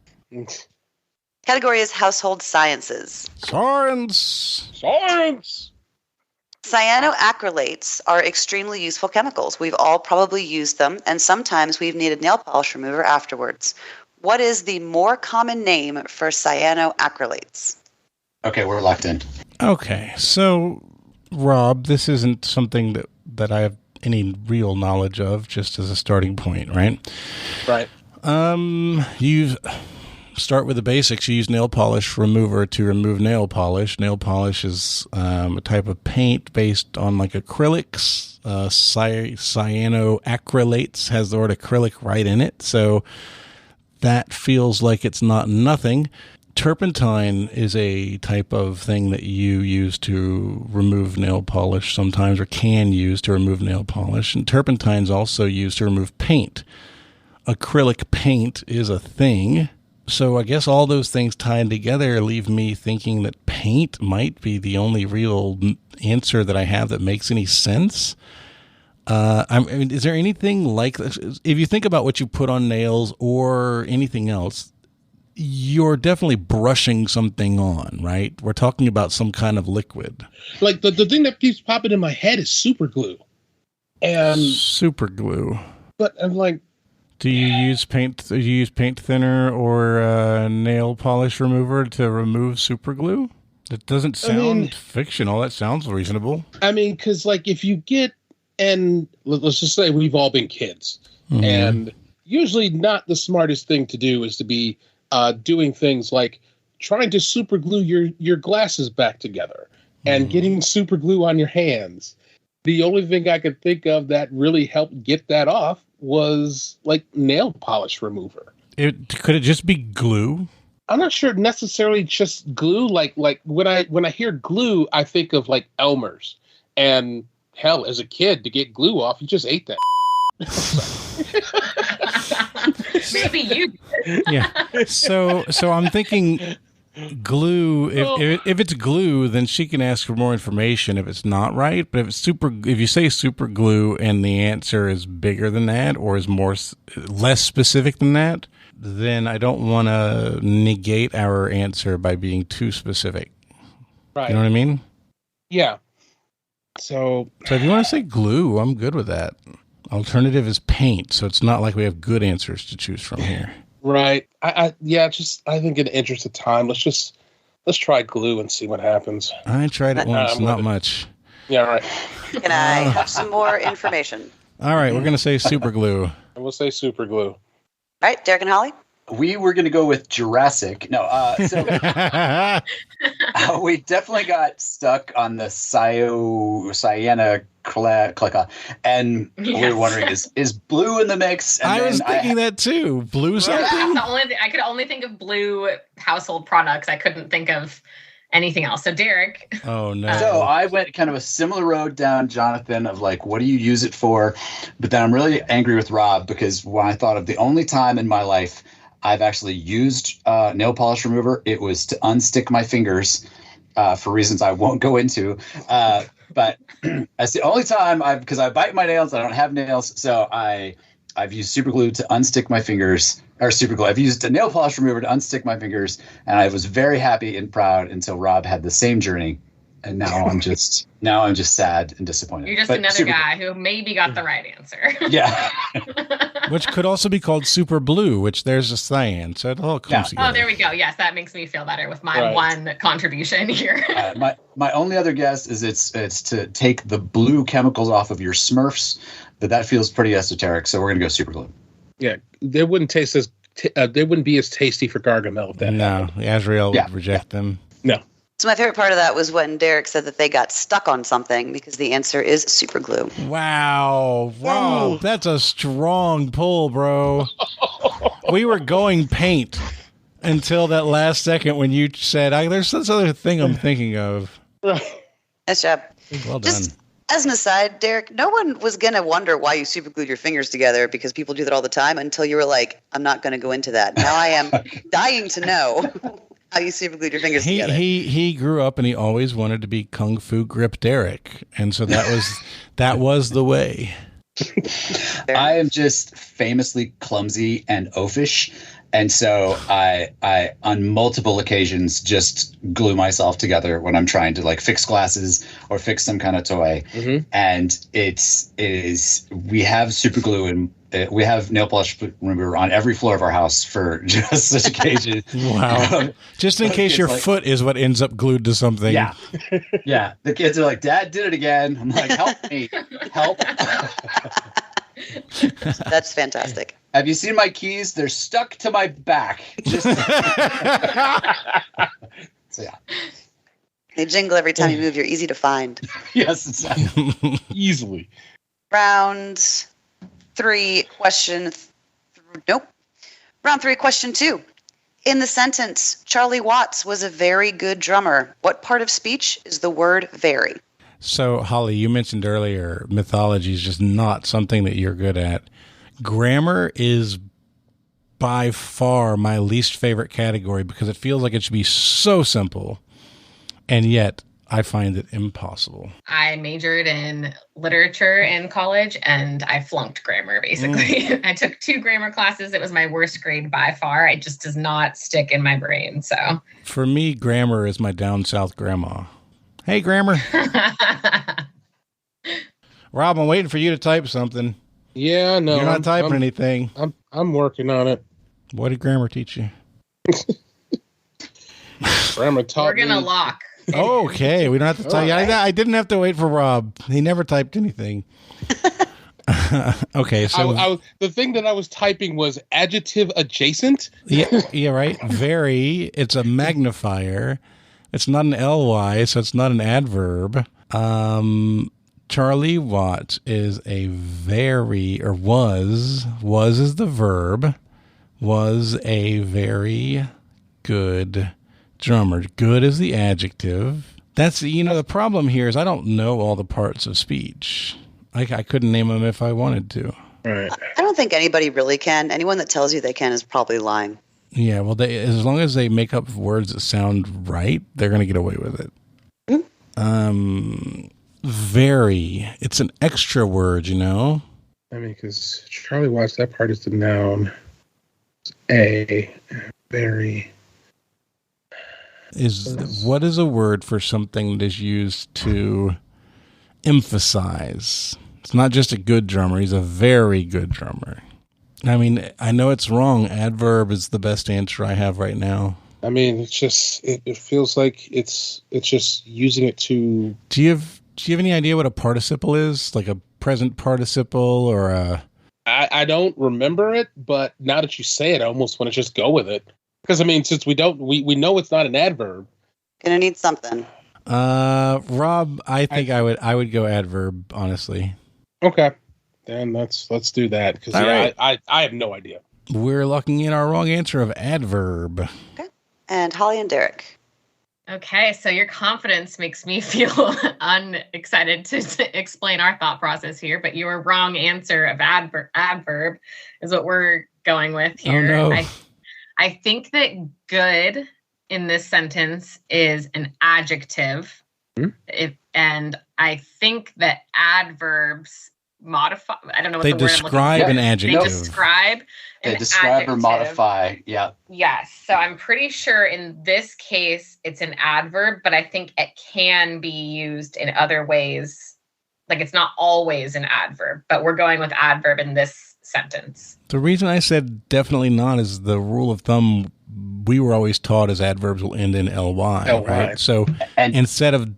Category is household sciences. Science. Cyanoacrylates are extremely useful chemicals. We've all probably used them, and sometimes we've needed nail polish remover afterwards. What is the more common name for cyanoacrylates? Okay, we're locked in. Okay, so Rob, this isn't something that I have any real knowledge of, just as a starting point, right? Right. You start with the basics. You use nail polish remover to remove nail polish. Nail polish is a type of paint based on like acrylics. Cyanoacrylates has the word acrylic right in it, so that feels like it's not nothing. Turpentine is a type of thing that you use to remove nail polish sometimes, or can use to remove nail polish. And turpentine's also used to remove paint. Acrylic paint is a thing. So I guess all those things tied together leave me thinking that paint might be the only real answer that I have that makes any sense. I mean, is there anything like this? If you think about what you put on nails or anything else, you're definitely brushing something on, right? We're talking about some kind of liquid. Like the thing that keeps popping in my head is super glue. And super glue. But I'm like, do you use paint thinner or nail polish remover to remove super glue? It doesn't sound fictional. That sounds reasonable. I mean, because like if you get, and let's just say we've all been kids, and usually not the smartest thing to do is to be doing things like trying to super glue your glasses back together and getting super glue on your hands. The only thing I could think of that really helped get that off was like nail polish remover. Could it just be glue? I'm not sure necessarily just glue. Like when I hear glue, I think of like Elmer's. And hell, as a kid, to get glue off, you just ate that. Maybe you. Yeah. So I'm thinking glue. If it's glue, then she can ask for more information if it's not right. But if you say super glue and the answer is bigger than that or is less specific than that, then I don't want to negate our answer by being too specific. Right. You know what I mean? Yeah. So if you want to say glue, I'm good with that. Alternative is paint, so it's not like we have good answers to choose from here. Right. I think in the interest of time, let's try glue and see what happens. I tried it once, not much. Yeah, right. Can I have some more information? All right, we're going to say super glue. I will say super glue. All right, Derek and Holly? We were going to go with Jurassic. No, so we definitely got stuck on the cyanoclica, and we were wondering, is blue in the mix? And I was thinking that too. Blue something? That's the only thing. I could only think of blue household products. I couldn't think of anything else. So Derek. Oh no. So I went kind of a similar road down, Jonathan, of like, what do you use it for? But then I'm really angry with Rob because when I thought of the only time in my life I've actually used nail polish remover, it was to unstick my fingers for reasons I won't go into. But that's the only time because I bite my nails. I don't have nails. So I've used super glue to unstick my fingers, or super glue. I've used a nail polish remover to unstick my fingers, and I was very happy and proud until Rob had the same journey, and now I'm just sad and disappointed. You're just another guy who maybe got the right answer. Yeah. Which could also be called super blue, which there's a cyan, so it all comes together. Oh, there we go. Yes, that makes me feel better with my one contribution here. My only other guess is it's to take the blue chemicals off of your Smurfs, but that feels pretty esoteric, so we're gonna go super glue. Yeah, they wouldn't taste as they wouldn't be as tasty for Gargamel if that happened. Azrael would reject them. No. So my favorite part of that was when Derek said that they got stuck on something, because the answer is super glue. Wow. That's a strong pull, bro. We were going paint until that last second when you said, there's this other thing I'm thinking of. Nice job. Well done. Just as an aside, Derek, no one was going to wonder why you super glued your fingers together, because people do that all the time, until you were like, I'm not going to go into that. Now I am dying to know how you super glued your fingers together. He grew up and he always wanted to be Kung Fu Grip Derek, and so that was the way. I am just famously clumsy and oafish, and so I on multiple occasions just glue myself together when I'm trying to like fix glasses or fix some kind of toy. Mm-hmm. And we have super glue and we have nail polish remover on every floor of our house for just such occasion. Wow. Just in case your foot is what ends up glued to something. Yeah. Yeah. The kids are like, Dad did it again. I'm like, help me. Help. That's fantastic. Have you seen my keys? They're stuck to my back. So yeah. They jingle every time you move. You're easy to find. Yes, exactly. Easily. Round 3, question. Round 3, question 2. In the sentence, Charlie Watts was a very good drummer, what part of speech is the word very? So, Holly, you mentioned earlier mythology is just not something that you're good at. Grammar is by far my least favorite category because it feels like it should be so simple, and yet I find it impossible. I majored in literature in college, and I flunked grammar, basically. I took 2 grammar classes. It was my worst grade by far. It just does not stick in my brain. So for me, grammar is my down south grandma. Hey, grammar. Rob, I'm waiting for you to type something. Yeah, no. You're not typing anything. I'm working on it. What did grammar teach you? Grammar taught We're going to lock. Okay, we don't have to tell you. I didn't have to wait for Rob. He never typed anything. Okay, so the thing that I was typing was adjective adjacent. Yeah, right. Very. It's a magnifier. It's not an ly, so it's not an adverb. Charlie Watts is a very, or was is the verb, was a very good drummer. Good is the adjective. That's, the problem here is I don't know all the parts of speech. I couldn't name them if I wanted to. Right. I don't think anybody really can. Anyone that tells you they can is probably lying. Yeah, well, as long as they make up words that sound right, they're going to get away with it. Mm-hmm. Very. It's an extra word, I mean, because Charlie Watts, that part is the noun. It's very. What is a word for something that is used to emphasize? It's not just a good drummer. He's a very good drummer. I mean, I know it's wrong. Adverb is the best answer I have right now. I mean, it's just, it feels like it's just using it to... Do you have any idea what a participle is? Like a present participle or a... I don't remember it, but now that you say it, I almost want to just go with it. Because, I mean, since we know it's not an adverb. Gonna need something. Rob, I think I would go adverb, honestly. Okay. Then let's do that. Because right. I have no idea. We're locking in our wrong answer of adverb. Okay. And Holly and Derek. Okay, so your confidence makes me feel unexcited to explain our thought process here, but your wrong answer of adverb is what we're going with here. Oh, no. I think that good in this sentence is an adjective, and I think that adverbs modify. I don't know what they the word describe an adjective. They describe. They describe or modify. Yeah. Yes. So I'm pretty sure in this case it's an adverb, but I think it can be used in other ways. Like it's not always an adverb, but we're going with adverb in this sentence. The reason I said definitely not is the rule of thumb we were always taught as adverbs will end in ly, right? So instead of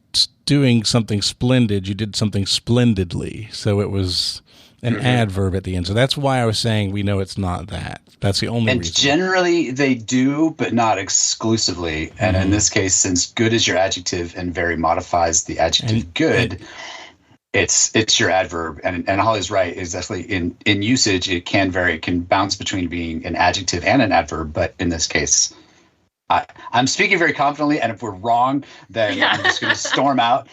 doing something splendid, you did something splendidly. So it was an adverb at the end. So that's why I was saying we know it's not that. That's the only reason. And generally they do, but not exclusively. And in this case, since good is your adjective and very modifies the adjective good, it's your adverb. And Holly's right. Exactly. In usage, it can vary. It can bounce between being an adjective and an adverb. But in this case, I'm speaking very confidently, and if we're wrong, then I'm just going to storm out.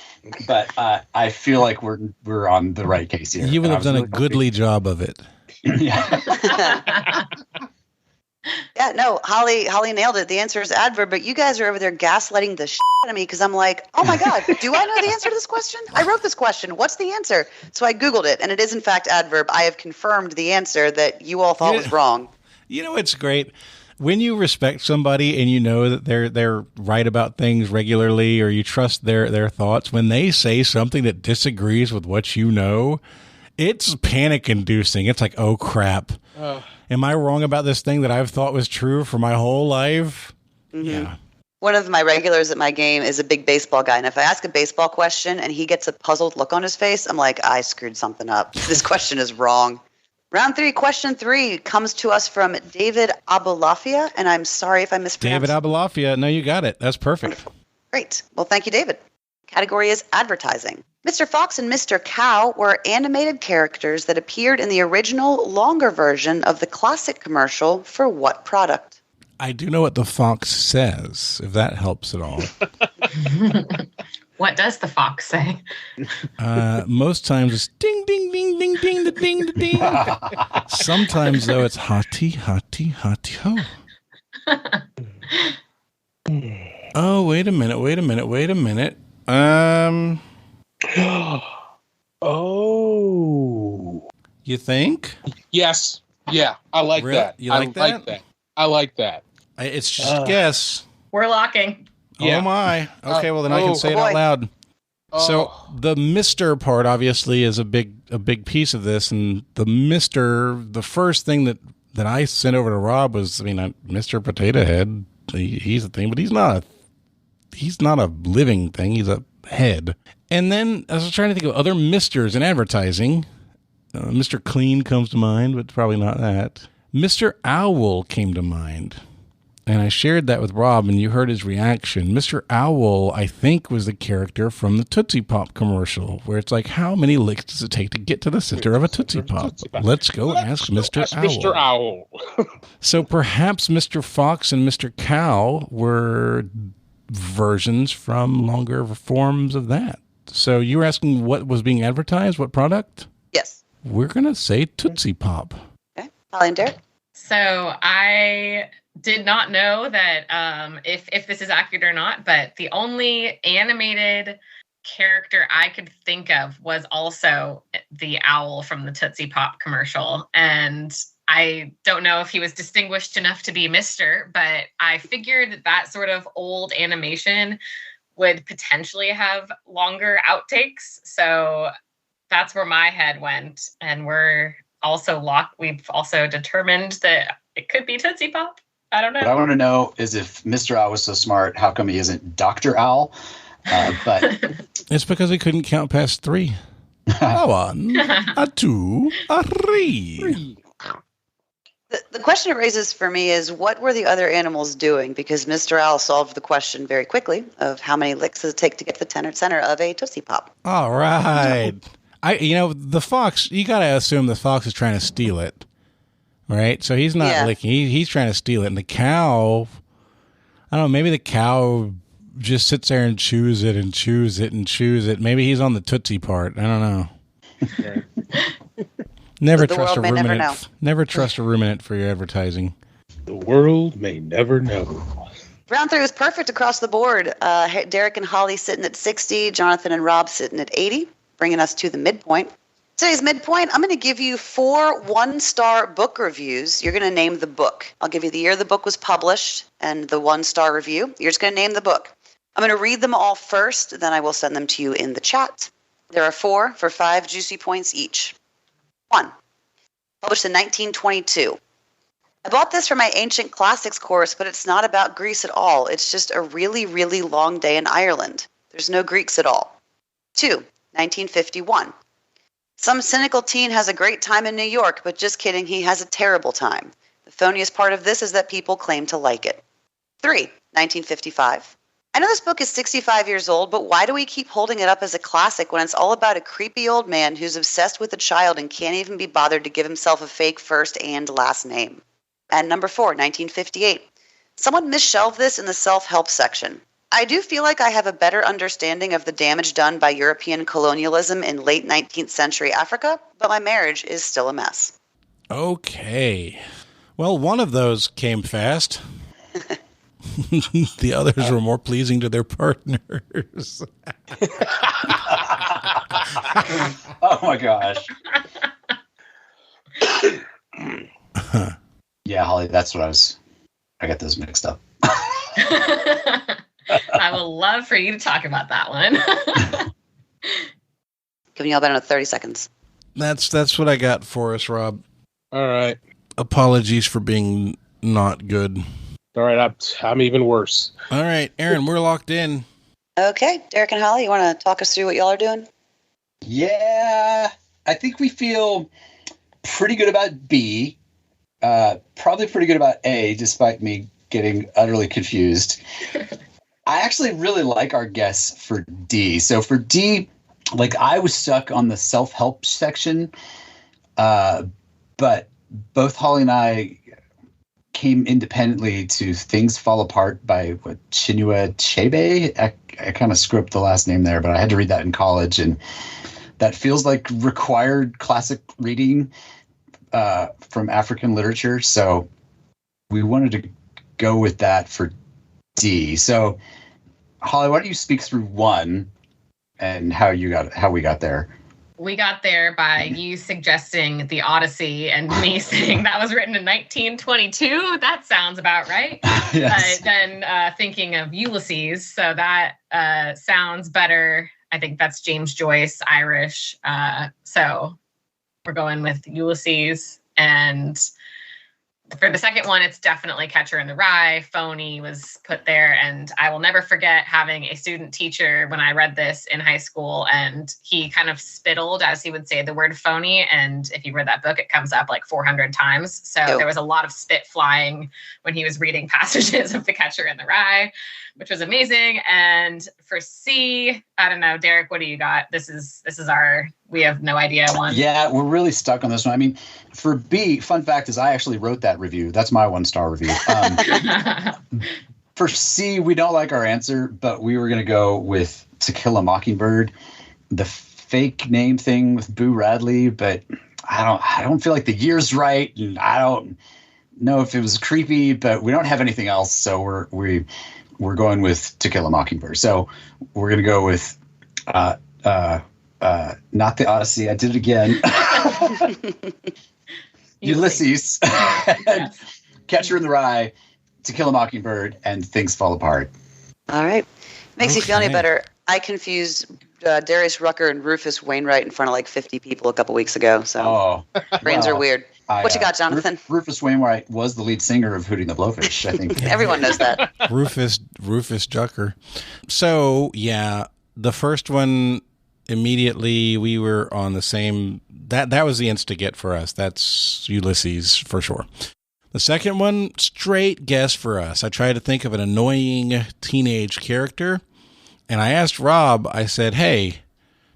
But I feel like we're on the right case here. You would have done a goodly job of it. Yeah. Yeah, no, Holly nailed it. The answer is adverb, but you guys are over there gaslighting the shit out of me because I'm like, oh my God, do I know the answer to this question? I wrote this question. What's the answer? So I Googled it, and it is in fact adverb. I have confirmed the answer that you all thought was wrong. You know, it's great. When you respect somebody and you know that they're right about things regularly, or you trust their thoughts, when they say something that disagrees with what you know, it's panic-inducing. It's like, oh, crap. Am I wrong about this thing that I've thought was true for my whole life? Mm-hmm. Yeah. One of my regulars at my game is a big baseball guy, and if I ask a baseball question and he gets a puzzled look on his face, I'm like, I screwed something up. This question is wrong. Round 3, question 3 comes to us from David Abulafia, and I'm sorry if I mispronounced. David Abulafia. No, you got it. That's perfect. Wonderful. Great. Well, thank you, David. Category is advertising. Mr. Fox and Mr. Cow were animated characters that appeared in the original, longer version of the classic commercial for what product? I do know what the fox says, if that helps at all. What does the fox say? Most times it's ding, ding, ding, ding, ding, da, ding, da, ding. Sometimes, though, it's hotty, hotty, hotty, ho. Oh, wait a minute. Oh. You think? Yes. Yeah, I like Really? that. You like that? I like that. It's just a guess. We're locking. Yeah. Oh, my. Okay, well, then I can say it out loud. So the Mr. part, obviously, is a big piece of this. And the Mr., the first thing that I sent over to Rob was, Mr. Potato Head. He's a thing, but he's not a living thing. He's a head. And then I was trying to think of other Misters in advertising. Mr. Clean comes to mind, but probably not that. Mr. Owl came to mind. And I shared that with Rob, and you heard his reaction. Mr. Owl, I think, was the character from the Tootsie Pop commercial, where it's like, how many licks does it take to get to the center of a Tootsie Pop? Let's go ask Mr. Owl. Mr. Owl. So perhaps Mr. Fox and Mr. Cow were versions from longer forms of that. So you were asking what was being advertised, what product? Yes. We're going to say Tootsie Pop. Okay. Holly and Derek? So I did not know that if this is accurate or not, but the only animated character I could think of was also the owl from the Tootsie Pop commercial. And I don't know if he was distinguished enough to be Mr., but I figured that sort of old animation would potentially have longer outtakes. So that's where my head went. And we've also determined that it could be Tootsie Pop. I don't know. What I want to know is if Mr. Owl was so smart, how come he isn't Dr. Owl? But it's because he couldn't count past 3. A one, a two, a three. The question it raises for me is, what were the other animals doing? Because Mr. Owl solved the question very quickly of how many licks does it take to get to the center of a Tootsie Pop. All right. The fox, you got to assume the fox is trying to steal it, right? So he's not licking. He's trying to steal it. And the cow, I don't know, maybe the cow just sits there and chews it and chews it and chews it. Maybe he's on the Tootsie part. I don't know. Never trust a ruminant. Never trust a ruminant for your advertising. The world may never know. Round 3 was perfect across the board. Derek and Holly sitting at 60, Jonathan and Rob sitting at 80, bringing us to the midpoint. Today's midpoint, I'm going to give you 4 one-star book reviews. You're going to name the book. I'll give you the year the book was published and the one-star review. You're just going to name the book. I'm going to read them all first, then I will send them to you in the chat. There are 4 for 5 juicy points each. 1. Published in 1922. I bought this for my ancient classics course, but it's not about Greece at all. It's just a really, really long day in Ireland. There's no Greeks at all. 2. 1951. Some cynical teen has a great time in New York, but just kidding, he has a terrible time. The phoniest part of this is that people claim to like it. 3. 1955. I know this book is 65 years old, but why do we keep holding it up as a classic when it's all about a creepy old man who's obsessed with a child and can't even be bothered to give himself a fake first and last name? And number 4, 1958. Someone misshelved this in the self-help section. I do feel like I have a better understanding of the damage done by European colonialism in late 19th century Africa, but my marriage is still a mess. Okay. Well, one of those came fast. The others were more pleasing to their partners. Oh my gosh. Yeah, Holly, that's what I got those mixed up. I would love for you to talk about that one. Giving you all about 30 seconds. That's what I got for us, Rob. All right. Apologies for being not good. All right, I'm even worse. All right, Erin, we're locked in. Okay, Derek and Holly, you want to talk us through what y'all are doing? Yeah, I think we feel pretty good about B. Probably pretty good about A, despite me getting utterly confused. I actually really like our guess for D. So for D, I was stuck on the self-help section, but both Holly and I came independently to Things Fall Apart by Chinua Achebe. I kind of screwed up the last name there, but I had to read that in college, and that feels like required classic reading from African literature. So we wanted to go with that for D. So Holly, why don't you speak through 1 and how we got there? We got there by you suggesting the Odyssey and me saying that was written in 1922. That sounds about right. Yes. Then thinking of Ulysses. So that sounds better. I think that's James Joyce, Irish. So we're going with Ulysses. And for the second one, it's definitely Catcher in the Rye. Phony was put there. And I will never forget having a student teacher when I read this in high school, and he kind of spittled as he would say the word phony. And if you read that book, it comes up like 400 times. So there was a lot of spit flying when he was reading passages of The Catcher in the Rye, which was amazing. And for C, I don't know, Derek, what do you got? This is we have no idea one. Yeah, we're really stuck on this one. I mean, for B, fun fact is I actually wrote that review. That's my 1-star review. For C, we don't like our answer, but we were going to go with To Kill a Mockingbird, the fake name thing with Boo Radley, but I don't feel like the year's right, and I don't know if it was creepy, but we don't have anything else, so we're going with To Kill a Mockingbird. So we're going to go with not the Odyssey. I did it again. Ulysses, Yes. Catcher in the Rye, To Kill a Mockingbird, and Things Fall Apart. All right. Makes you feel any better. I confused Darius Rucker and Rufus Wainwright in front of like 50 people a couple weeks ago. So brains are weird. What you got, Jonathan? Rufus Wainwright was the lead singer of Hootie and the Blowfish, I think. Everyone knows that. Rufus Jucker. So, yeah, the first one immediately we were on the same. That was the instigate for us. That's Ulysses for sure. The second one, straight guess for us. I tried to think of an annoying teenage character, and I asked Rob, I said, hey,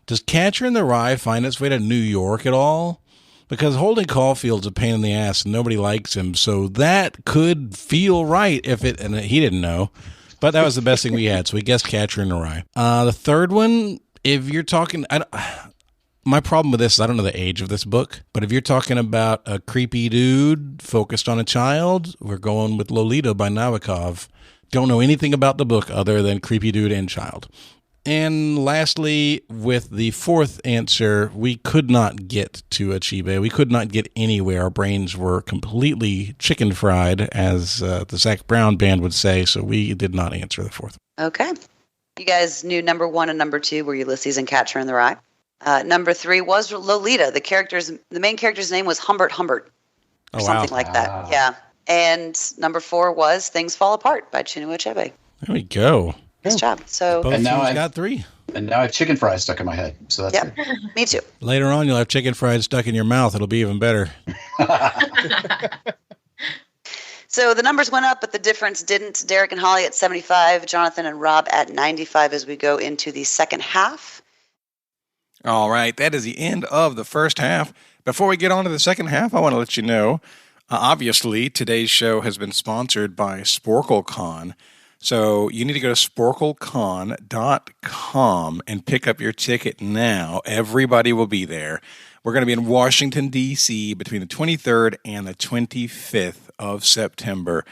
does Catcher in the Rye find its way to New York at all? Because Holden Caulfield's a pain in the ass and nobody likes him, so that could feel right if it, and he didn't know, but that was the best thing we had, so we guessed Catcher in the Rye. The third one, if you're talking, my problem with this is I don't know the age of this book, but if you're talking about a creepy dude focused on a child, we're going with Lolita by Nabokov. Don't know anything about the book other than creepy dude and child. And lastly, with the fourth answer, we could not get to Achibe. We could not get anywhere. Our brains were completely chicken fried, as the Zac Brown band would say, so we did not answer the fourth. Okay. You guys knew number 1 and number 2 were Ulysses and Catcher in the Rye. Number 3 was Lolita. The main character's name was Humbert, or something like that. Yeah. And number 4 was Things Fall Apart by Chinua Achebe. There we go. Nice job. So, both teams got 3. And now I have chicken fries stuck in my head. So that's yeah, me too. Later on, you'll have chicken fries stuck in your mouth. It'll be even better. So the numbers went up, but the difference didn't. Derek and Holly at 75, Jonathan and Rob at 95 as we go into the second half. All right, that is the end of the first half. Before we get on to the second half, I want to let you know, obviously, today's show has been sponsored by SporcleCon. So you need to go to SporcleCon.com and pick up your ticket now. Everybody will be there. We're going to be in Washington, D.C. between the 23rd and the 25th of September.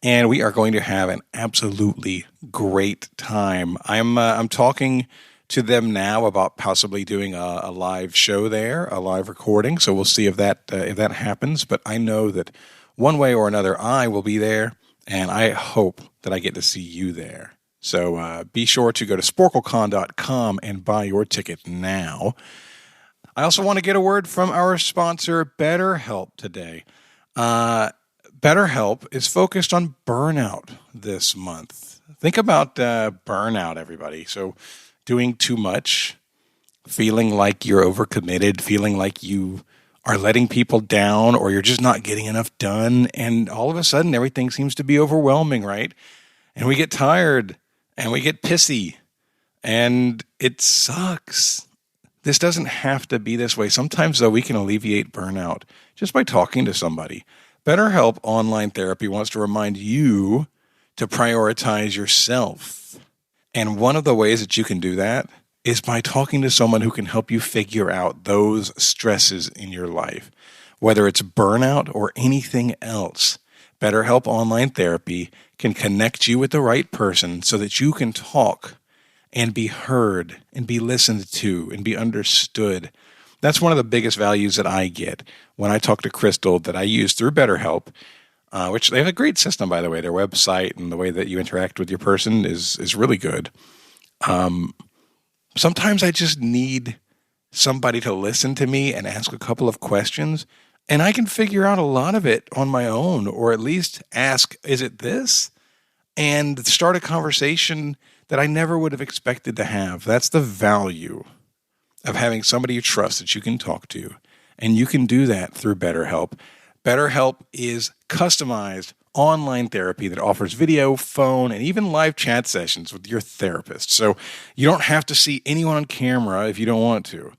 And we are going to have an absolutely great time. I'm talking to them now about possibly doing a live show there, a live recording. So we'll see if that happens. But I know that one way or another, I will be there. And I hope that I get to see you there. So be sure to go to SporcleCon.com and buy your ticket now. I also want to get a word from our sponsor, BetterHelp, today. BetterHelp is focused on burnout this month. Think about burnout, everybody. So doing too much, feeling like you're overcommitted, feeling like you are letting people down or you're just not getting enough done. And all of a sudden, everything seems to be overwhelming, right? And we get tired and we get pissy and it sucks. This doesn't have to be this way. Sometimes, though, we can alleviate burnout just by talking to somebody. BetterHelp Online Therapy wants to remind you to prioritize yourself. And one of the ways that you can do that is by talking to someone who can help you figure out those stresses in your life, whether it's burnout or anything else. BetterHelp Online Therapy can connect you with the right person so that you can talk and be heard and be listened to and be understood. That's one of the biggest values that I get when I talk to Crystal that I use through BetterHelp, which they have a great system, by the way. Their website and the way that you interact with your person is really good. Sometimes I just need somebody to listen to me and ask a couple of questions, and I can figure out a lot of it on my own, or at least ask, is it this? And start a conversation that I never would have expected to have. That's the value of having somebody you trust that you can talk to, and you can do that through BetterHelp. BetterHelp is customized online therapy that offers video, phone, and even live chat sessions with your therapist. So you don't have to see anyone on camera if you don't want to.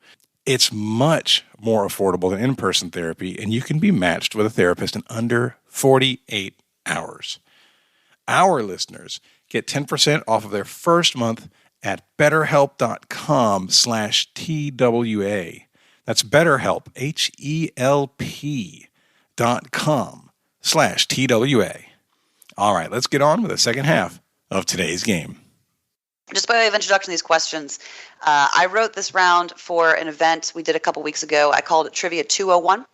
It's much more affordable than in-person therapy, and you can be matched with a therapist in under 48 hours. Our listeners get 10% off of their first month at BetterHelp.com/TWA. That's BetterHelp, HELP.com/TWA. All right, let's get on with the second half of today's game. Just by way of introduction to these questions, I wrote this round for an event we did a couple weeks ago. I called it Trivia 201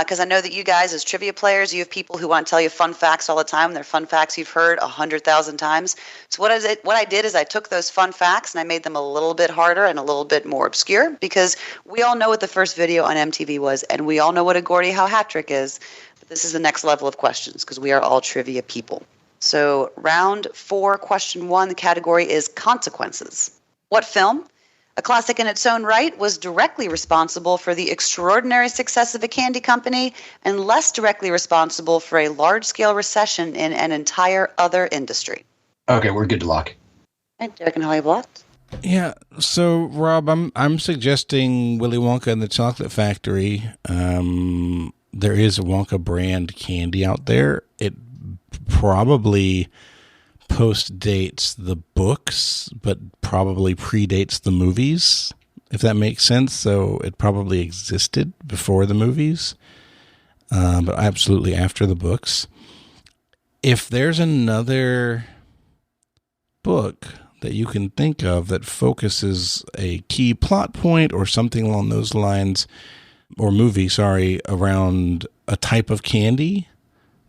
because I know that you guys as trivia players, you have people who want to tell you fun facts all the time. They're fun facts you've heard 100,000 times. So what I did is I took those fun facts and I made them a little bit harder and a little bit more obscure because we all know what the first video on MTV was and we all know what a Gordie Howe hat trick is. But this is the next level of questions because we are all trivia people. So round 4, question 1, the category is consequences. What film A classic in its own right, was directly responsible for the extraordinary success of a candy company and less directly responsible for a large-scale recession in an entire other industry. Okay, we're good to lock. And Derek and Holly blocked. Yeah. So, Rob, I'm suggesting Willy Wonka and the Chocolate Factory. There is a Wonka brand candy out there. It probably post-dates the books, but probably predates the movies, if that makes sense. So it probably existed before the movies, but absolutely after the books. If there's another book that you can think of that focuses a key plot point or something along those lines, or movie, around a type of candy,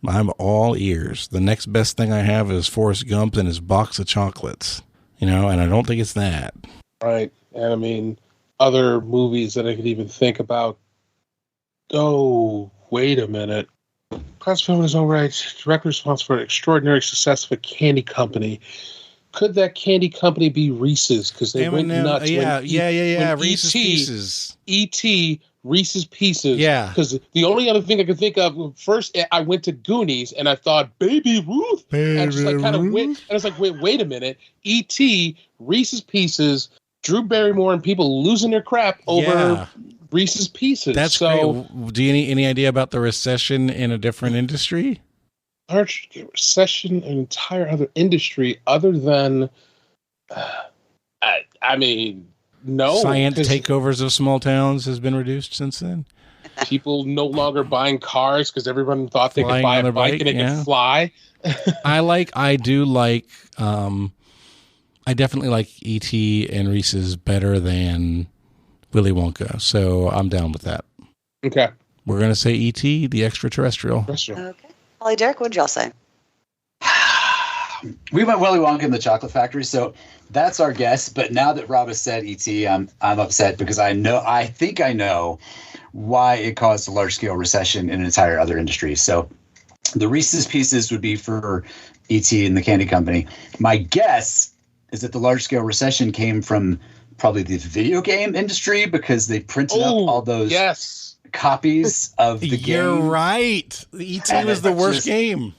I'm all ears. The next best thing I have is Forrest Gump and his box of chocolates, and I don't think it's that. Right. And I mean, other movies that I could even think about. Oh, wait a minute. Classic film in his own right, directly responsible for an extraordinary success of a candy company. Could that candy company be Reese's? Because they went nuts. Yeah. When Reese's Pieces. E.T. Reese's Pieces. Yeah. Because the only other thing I could think of, first I went to Goonies and I thought, Baby Ruth. And I just kind of went, and I was like, wait a minute. E.T., Reese's Pieces, Drew Barrymore, and people losing their crap over Reese's Pieces. That's great. Do you any idea about the recession in a different industry? Large recession, an entire other industry other than, I mean, no. Science takeovers of small towns has been reduced since then. People no longer buying cars because everyone thought they could buy a bike and it could fly. I definitely like E.T. and Reese's better than Willy Wonka, so I'm down with that. Okay. We're going to say E.T., the extraterrestrial. Okay. Holly, Derek, what did y'all say? We went Willy Wonka and the Chocolate Factory, so that's our guess. But now that Rob has said E.T., I'm upset because I think I know why it caused a large-scale recession in an entire other industry. So the Reese's Pieces would be for E.T. and the candy company. My guess is that the large-scale recession came from probably the video game industry because they printed up all those copies of the game. You're right. E.T. was the worst game.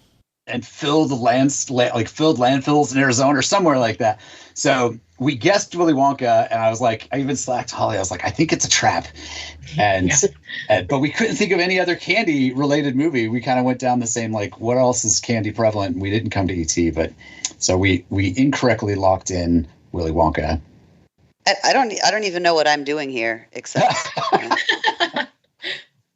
And filled landfills in Arizona or somewhere like that. So we guessed Willy Wonka, and I was like, I even slacked Holly. I was like, I think it's a trap. And but we couldn't think of any other candy related movie. We kind of went down the same, like, what else is candy prevalent? We didn't come to E.T., but so we incorrectly locked in Willy Wonka. I don't even know what I'm doing here, except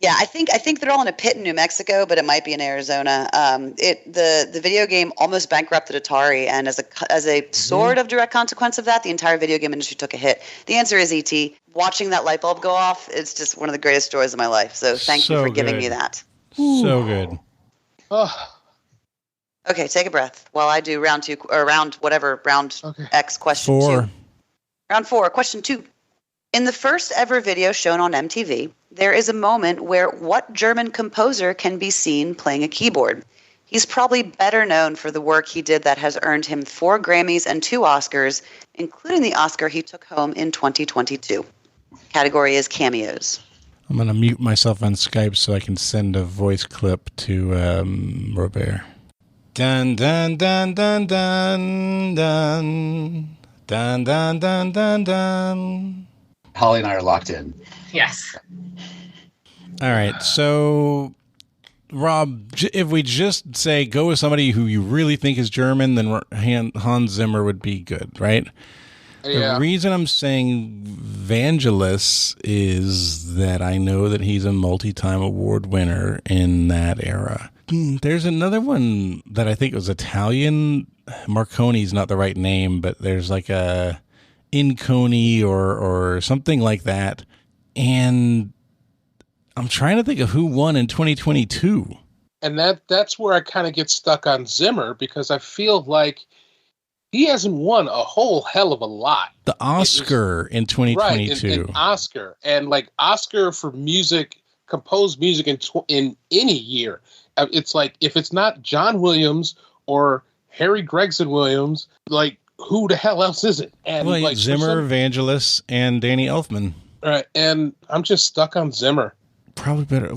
yeah, I think they're all in a pit in New Mexico, but it might be in Arizona. The video game almost bankrupted Atari, and as a sort of direct consequence of that, the entire video game industry took a hit. The answer is E.T. Watching that light bulb go off, it's just one of the greatest joys of my life. So thank you for giving me that. So good. Okay, take a breath while I do round X question 2. Round 4, question 2. In the first ever video shown on MTV, there is a moment where what German composer can be seen playing a keyboard? He's probably better known for the work he did that has earned him 4 Grammys and 2 Oscars, including the Oscar he took home in 2022. Category is cameos. I'm going to mute myself on Skype so I can send a voice clip to Robert. Dun, dun, dun, dun, dun, dun. Dun, dun, dun, dun, dun. Holly and I are locked in. Yes. All right. So, Rob, if we just say go with somebody who you really think is German, then Hans Zimmer would be good, right? Yeah. The reason I'm saying Vangelis is that I know that he's a multi-time award winner in that era. There's another one that I think was Italian. Marconi's not the right name, but there's like a Inconi or something like that. And I'm trying to think of who won in 2022. And that's where I kind of get stuck on Zimmer, because I feel like he hasn't won a whole hell of a lot. The Oscar in 2022. Right, an Oscar. And like Oscar for music, composed music in any year. It's like, if it's not John Williams or Harry Gregson Williams, like who the hell else is it? And Well, Zimmer, Vangelis, and Danny Elfman. Right, and I'm just stuck on Zimmer. Probably better.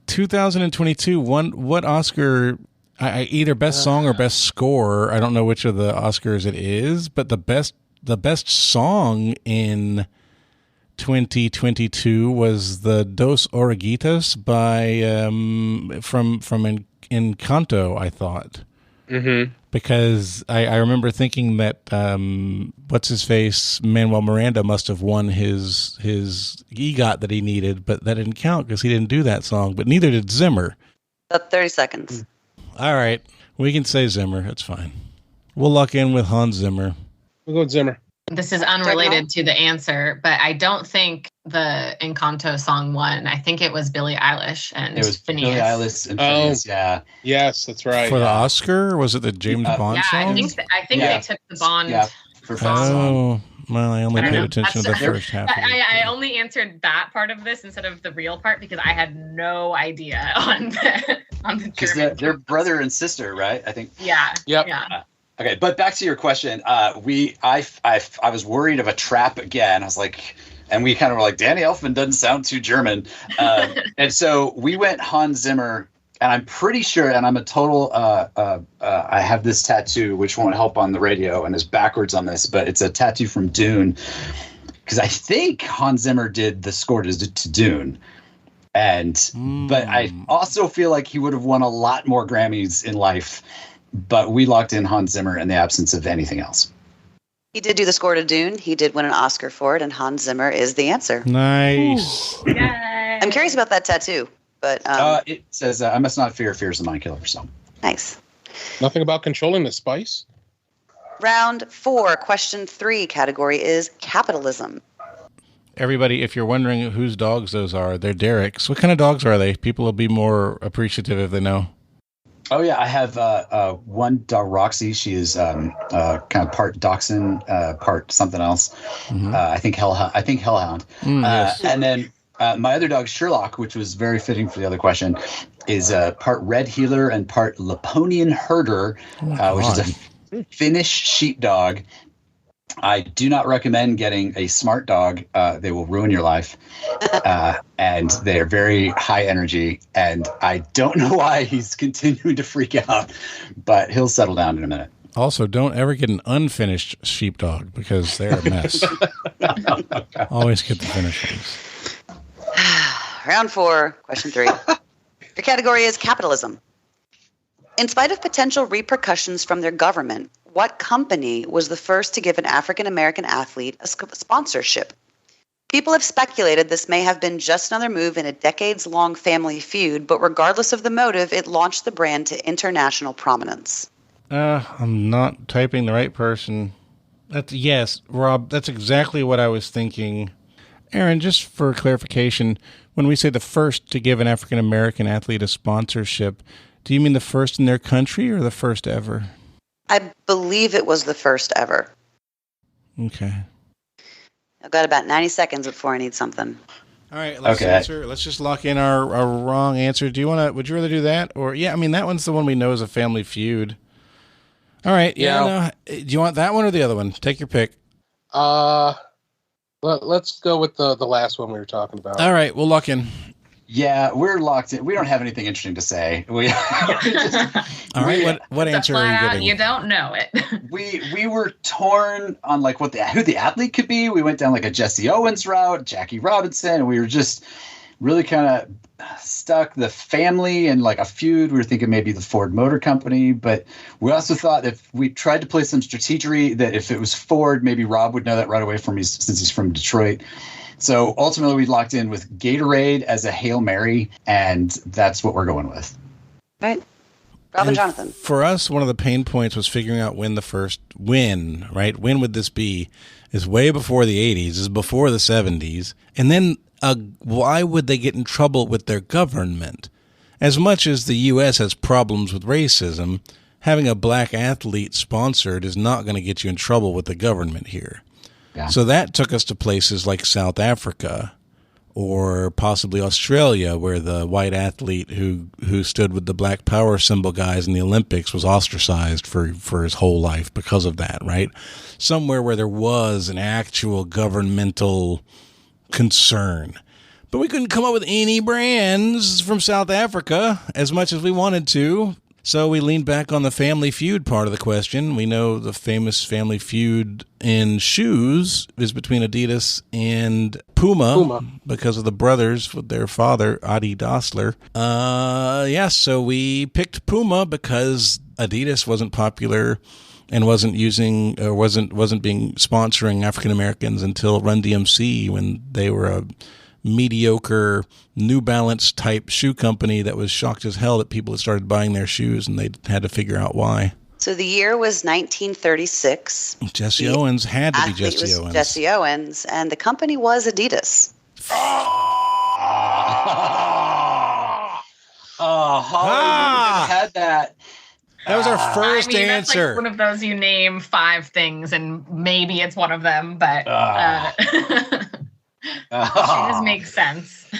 2022. What Oscar? Either best song or best score. I don't know which of the Oscars it is, but the best song in 2022 was the Dos Oruguitas by from Encanto, I thought. Mm-hmm. Because I remember thinking that what's his face, Manuel Miranda must have won his EGOT that he needed, but that didn't count because he didn't do that song. But neither did Zimmer. 30 seconds. All right, we can say Zimmer. It's fine. We'll lock in with Hans Zimmer. We'll go with Zimmer. This is unrelated to the answer, but I don't think the Encanto song won. I think it was Billie Eilish and It was Phineas. Billie Eilish and Phineas, yeah. Yes, that's right. For the Oscar, or was it the James Bond song? I think they took the Bond. Yeah, for first song. Well, I only I don't paid know. attention to the first half. I only answered that part of this instead of the real part because I had no idea on the Because they're brother and sister, right? I think. Yeah. Yep. Yeah. Okay, but back to your question. I was worried of a trap again. I was like, and we kind of were like, Danny Elfman doesn't sound too German, and so we went Hans Zimmer. And I'm pretty sure, and I'm a total. I have this tattoo, which won't help on the radio, and is backwards on this, but it's a tattoo from Dune, because I think Hans Zimmer did the score to Dune, but I also feel like he would have won a lot more Grammys in life. But we locked in Hans Zimmer in the absence of anything else. He did do the score to Dune. He did win an Oscar for it, and Hans Zimmer is the answer. Nice. I'm curious about that tattoo, but it says, "I must not fear. Fear is the mind killer." So nice. Nothing about controlling the spice. Round 4, question 3 category is capitalism. Everybody, if you're wondering whose dogs those are, they're Derek's. What kind of dogs are they? People will be more appreciative if they know. Oh yeah, I have one dog, Roxy. She is kind of part Dachshund, part something else. Mm-hmm. I think Hellhound. Yes. And then my other dog, Sherlock, which was very fitting for the other question, is part Red Heeler and part Laponian Herder, which is a Finnish sheepdog. I do not recommend getting a smart dog. They will ruin your life. And they are very high energy. And I don't know why he's continuing to freak out, but he'll settle down in a minute. Also, don't ever get an unfinished sheepdog because they're a mess. Always get the finished ones. Round 4, question 3. Your category is capitalism. In spite of potential repercussions from their government, what company was the first to give an African-American athlete a sponsorship? People have speculated this may have been just another move in a decades-long family feud, but regardless of the motive, it launched the brand to international prominence. I'm not typing the right person. Yes, Rob, that's exactly what I was thinking. Erin, just for clarification, when we say the first to give an African-American athlete a sponsorship, do you mean the first in their country or the first ever? I believe it was the first ever. Okay. I've got about 90 seconds before I need something. All right, let's answer. Let's just lock in our wrong answer. Would you rather do that? Or, yeah, I mean, that one's the one we know is a family feud. All right, no. Do you want that one or the other one? Take your pick. Let's go with the last one we were talking about. All right, we'll lock in. Yeah, we're locked in. We don't have anything interesting to say. All right, what answer are you getting? You don't know it. We were torn on like who the athlete could be. We went down like a Jesse Owens route, Jackie Robinson, and we were just really kind of stuck. The family and like a feud. We were thinking maybe the Ford Motor Company, but we also thought if we tried to play some strategery, that if it was Ford, maybe Rob would know that right away from me since he's from Detroit. So ultimately, we locked in with Gatorade as a Hail Mary, and that's what we're going with. Right. Rob and Jonathan. For us, one of the pain points was figuring out when would this be? Is way before the 80s, is before the 70s. And then why would they get in trouble with their government? As much as the U.S. has problems with racism, having a black athlete sponsored is not going to get you in trouble with the government here. Yeah. So that took us to places like South Africa, or possibly Australia, where the white athlete who stood with the Black Power symbol guys in the Olympics was ostracized for his whole life because of that, right? Somewhere where there was an actual governmental concern. But we couldn't come up with any brands from South Africa as much as we wanted to. So we leaned back on the Family Feud part of the question. We know the famous Family Feud in shoes is between Adidas and Puma. Because of the brothers with their father, Adi Dassler. So we picked Puma because Adidas wasn't popular and wasn't being sponsoring African Americans until Run DMC, when they were a mediocre New Balance type shoe company that was shocked as hell that people had started buying their shoes, and they had to figure out why. So the year was 1936. Jesse Owens had to be Jesse Owens. Jesse Owens, and the company was Adidas. Holly had that. That was our first answer. That's like one of those you name 5 things, and maybe it's one of them, but shoes make sense.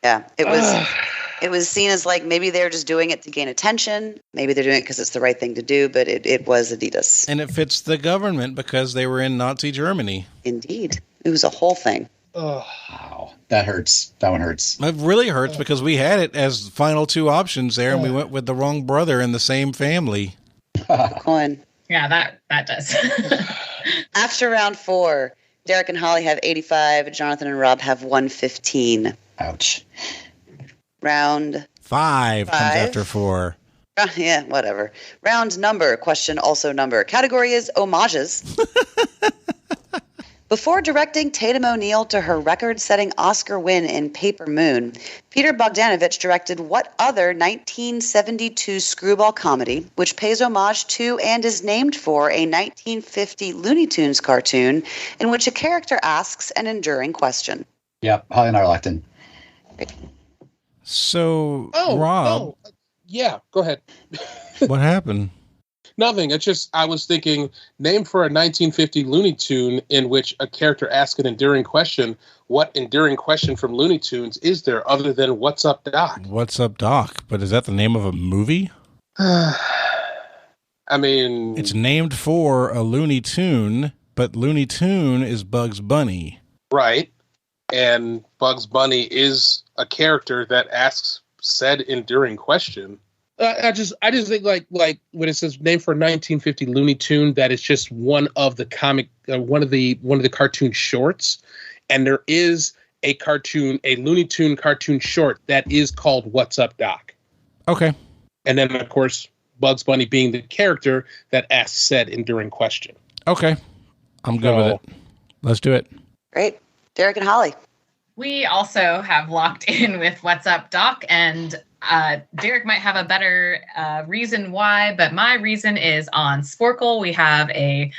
Yeah, it was seen as like maybe they're just doing it to gain attention. Maybe they're doing it because it's the right thing to do, but it was Adidas. And it fits the government because they were in Nazi Germany. Indeed. It was a whole thing. Oh, wow. That hurts. That one hurts. It really hurts because we had it as final 2 options there, and we went with the wrong brother in the same family. Coin. Yeah, that does. After round 4, Derek and Holly have 85. Jonathan and Rob have 115. Ouch. Round 5 comes after 4. Yeah, whatever. Round number, question also number. Category is homages. Before directing Tatum O'Neal to her record-setting Oscar win in Paper Moon, Peter Bogdanovich directed what other 1972 screwball comedy, which pays homage to and is named for a 1950 Looney Tunes cartoon in which a character asks an enduring question? Yep, Holly and I are locked in. So, Rob. Yeah, go ahead. What happened? Nothing. I was thinking, name for a 1950 Looney Tune in which a character asks an enduring question. What enduring question from Looney Tunes is there other than "What's up, Doc"? What's up, Doc? But is that the name of a movie? I mean, it's named for a Looney Tune, but Looney Tune is Bugs Bunny, right? And Bugs Bunny is a character that asks said enduring question. I just think like when it says name for a 1950 Looney Tune, that is just one of the comic, one of the cartoon shorts, and there is a Looney Tune cartoon short that is called "What's Up, Doc?" Okay, and then of course Bugs Bunny being the character that asks said enduring question. Okay, I'm good with it. Let's do it. Great, Derek and Holly. We also have locked in with "What's Up, Doc?" and Derek might have a better reason why, but my reason is on Sporcle. We have a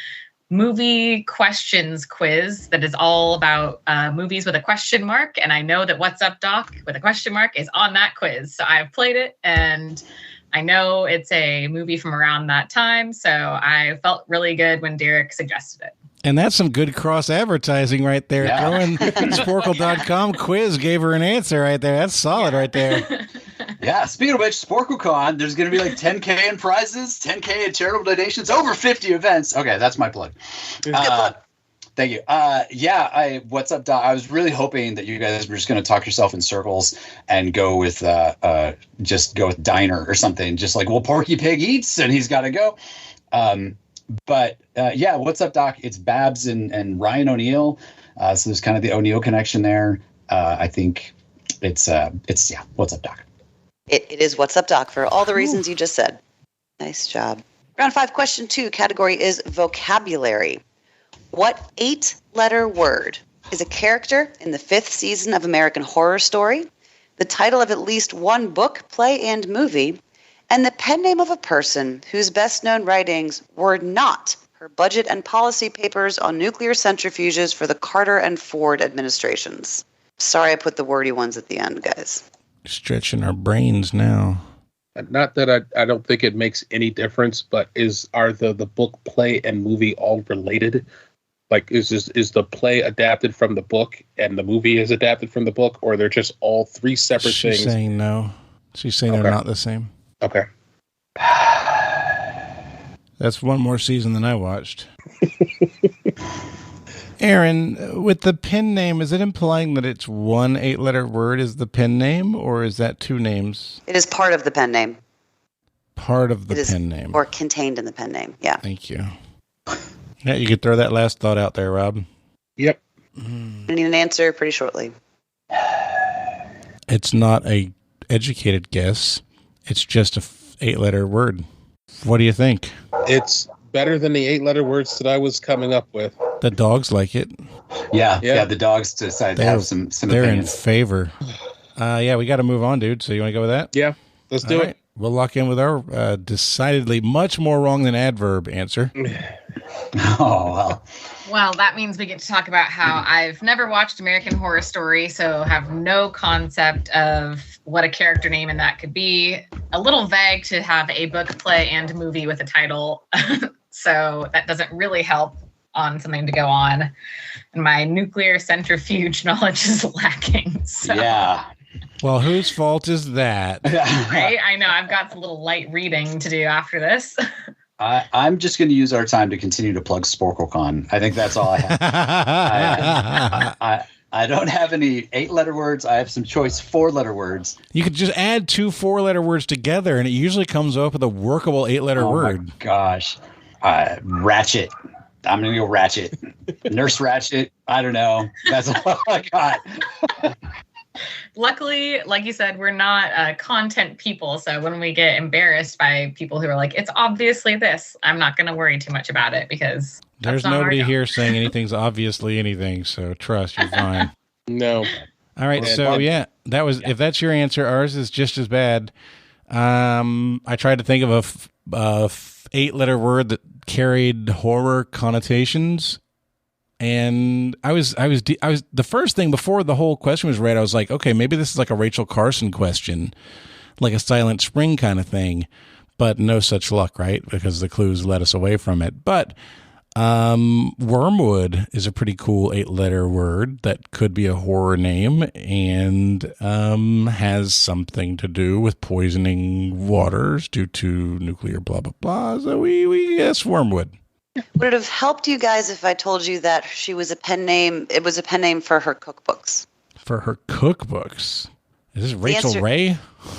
movie questions quiz that is all about movies with a question mark, and I know that "What's Up, Doc?" with a question mark is on that quiz. So I've played it, and I know it's a movie from around that time, so I felt really good when Derek suggested it. And that's some good cross advertising right there. Yeah. Throwing Sporcle.com quiz gave her an answer right there. That's solid right there. Yeah, speaking of which, SporcleCon, there's going to be like $10K in prizes, $10K in charitable donations, over 50 events. Okay, that's my plug. Thank you. What's up, Doc? I was really hoping that you guys were just going to talk yourself in circles and go with diner or something. Just like, well, Porky Pig eats and he's got to go. What's up, Doc? It's Babs and Ryan O'Neal. So there's kind of the O'Neal connection there. I think it's What's up, Doc? It is What's Up, Doc, for all the reasons you just said. Nice job. Round 5, question 2, category is vocabulary. What 8-letter word is a character in the 5th season of American Horror Story, the title of at least one book, play, and movie, and the pen name of a person whose best-known writings were not her budget and policy papers on nuclear centrifuges for the Carter and Ford administrations? Sorry I put the wordy ones at the end, guys. Stretching our brains now. Not that I don't think it makes any difference, but are the book, play, and movie all related? Like, is the play adapted from the book and the movie is adapted from the book, or they're just all three separate things? She's saying no. She's saying they're not the same. Okay. That's one more season than I watched. Erin, with the pen name, is it implying that it's one 8-letter word is the pen name, or is that two names? It is part of the pen name. Part of the pen name. Or contained in the pen name, yeah. Thank you. Yeah, you could throw that last thought out there, Rob. Yep. I need an answer pretty shortly. It's not a educated guess. It's just a 8-letter word. What do you think? It's better than the 8-letter words that I was coming up with. The dogs like it. Yeah. The dogs decided to have some They're opinions. in favor. Yeah, we got to move on, dude. So you want to go with that? Yeah, let's do it. We'll lock in with our decidedly much more wrong than adverb answer. Oh, well. Well, that means we get to talk about how I've never watched American Horror Story, so have no concept of what a character name in that could be. A little vague to have a book, play, and movie with a title. So that doesn't really help on something to go on. And my nuclear centrifuge knowledge is lacking. So. Yeah. Well, whose fault is that? Right? I know. I've got some little light reading to do after this. I'm just going to use our time to continue to plug SporcleCon. I think that's all I have. I don't have any 8-letter words. I have some choice 4-letter words. You could just add 2 4-letter words together, and it usually comes up with a workable 8-letter word. My gosh. Ratchet. I'm going to go Ratchet. Nurse Ratchet. I don't know. That's all I got. Luckily, like you said, we're not content people. So when we get embarrassed by people who are like, it's obviously this, I'm not going to worry too much about it because there's nobody here saying anything's obviously anything. So trust, you're fine. No. All right. So yeah, that was, if that's your answer, ours is just as bad. I tried to think of a 8-letter word that carried horror connotations. And I was the first thing before the whole question was read, I was like, okay, maybe this is like a Rachel Carson question, like a Silent Spring kind of thing, but no such luck, right? Because the clues led us away from it. But wormwood is a pretty cool 8-letter word that could be a horror name and has something to do with poisoning waters due to nuclear blah, blah, blah. So we guess wormwood. Would it have helped you guys if I told you that she was a pen name? It was a pen name for her cookbooks. For her cookbooks? Is this Rachel Ray?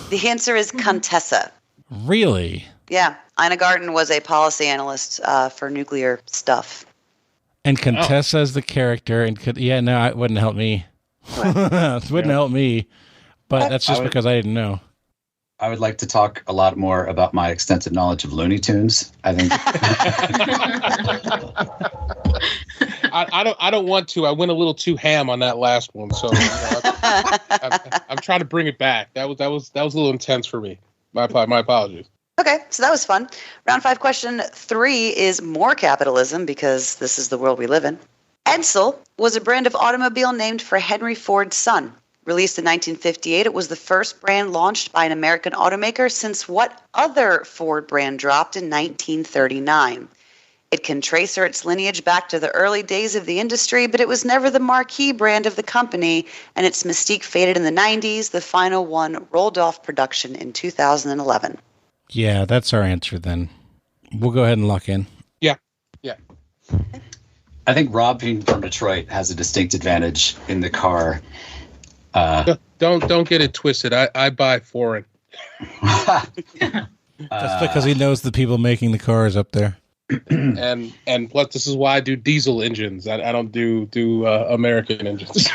The answer is Contessa. Really? Yeah. Ina Garten was a policy analyst for nuclear stuff. And Contessa is the character. And it wouldn't help me. It wouldn't help me. But that's just because I didn't know. I would like to talk a lot more about my extensive knowledge of Looney Tunes. I think I don't want to. I went a little too ham on that last one, so I'm trying to bring it back. That was a little intense for me. My apologies. Okay, so that was fun. Round 5, question 3 is more capitalism because this is the world we live in. Edsel was a brand of automobile named for Henry Ford's son. Released in 1958, it was the first brand launched by an American automaker since what other Ford brand dropped in 1939? It can trace its lineage back to the early days of the industry, but it was never the marquee brand of the company, and its mystique faded in the 90s. The final one rolled off production in 2011. Yeah, that's our answer then. We'll go ahead and lock in. Yeah. I think Rob being from Detroit has a distinct advantage in the car. Don't get it twisted. I buy foreign. That's because he knows the people making the cars up there. and plus, this is why I do diesel engines. I don't do American engines.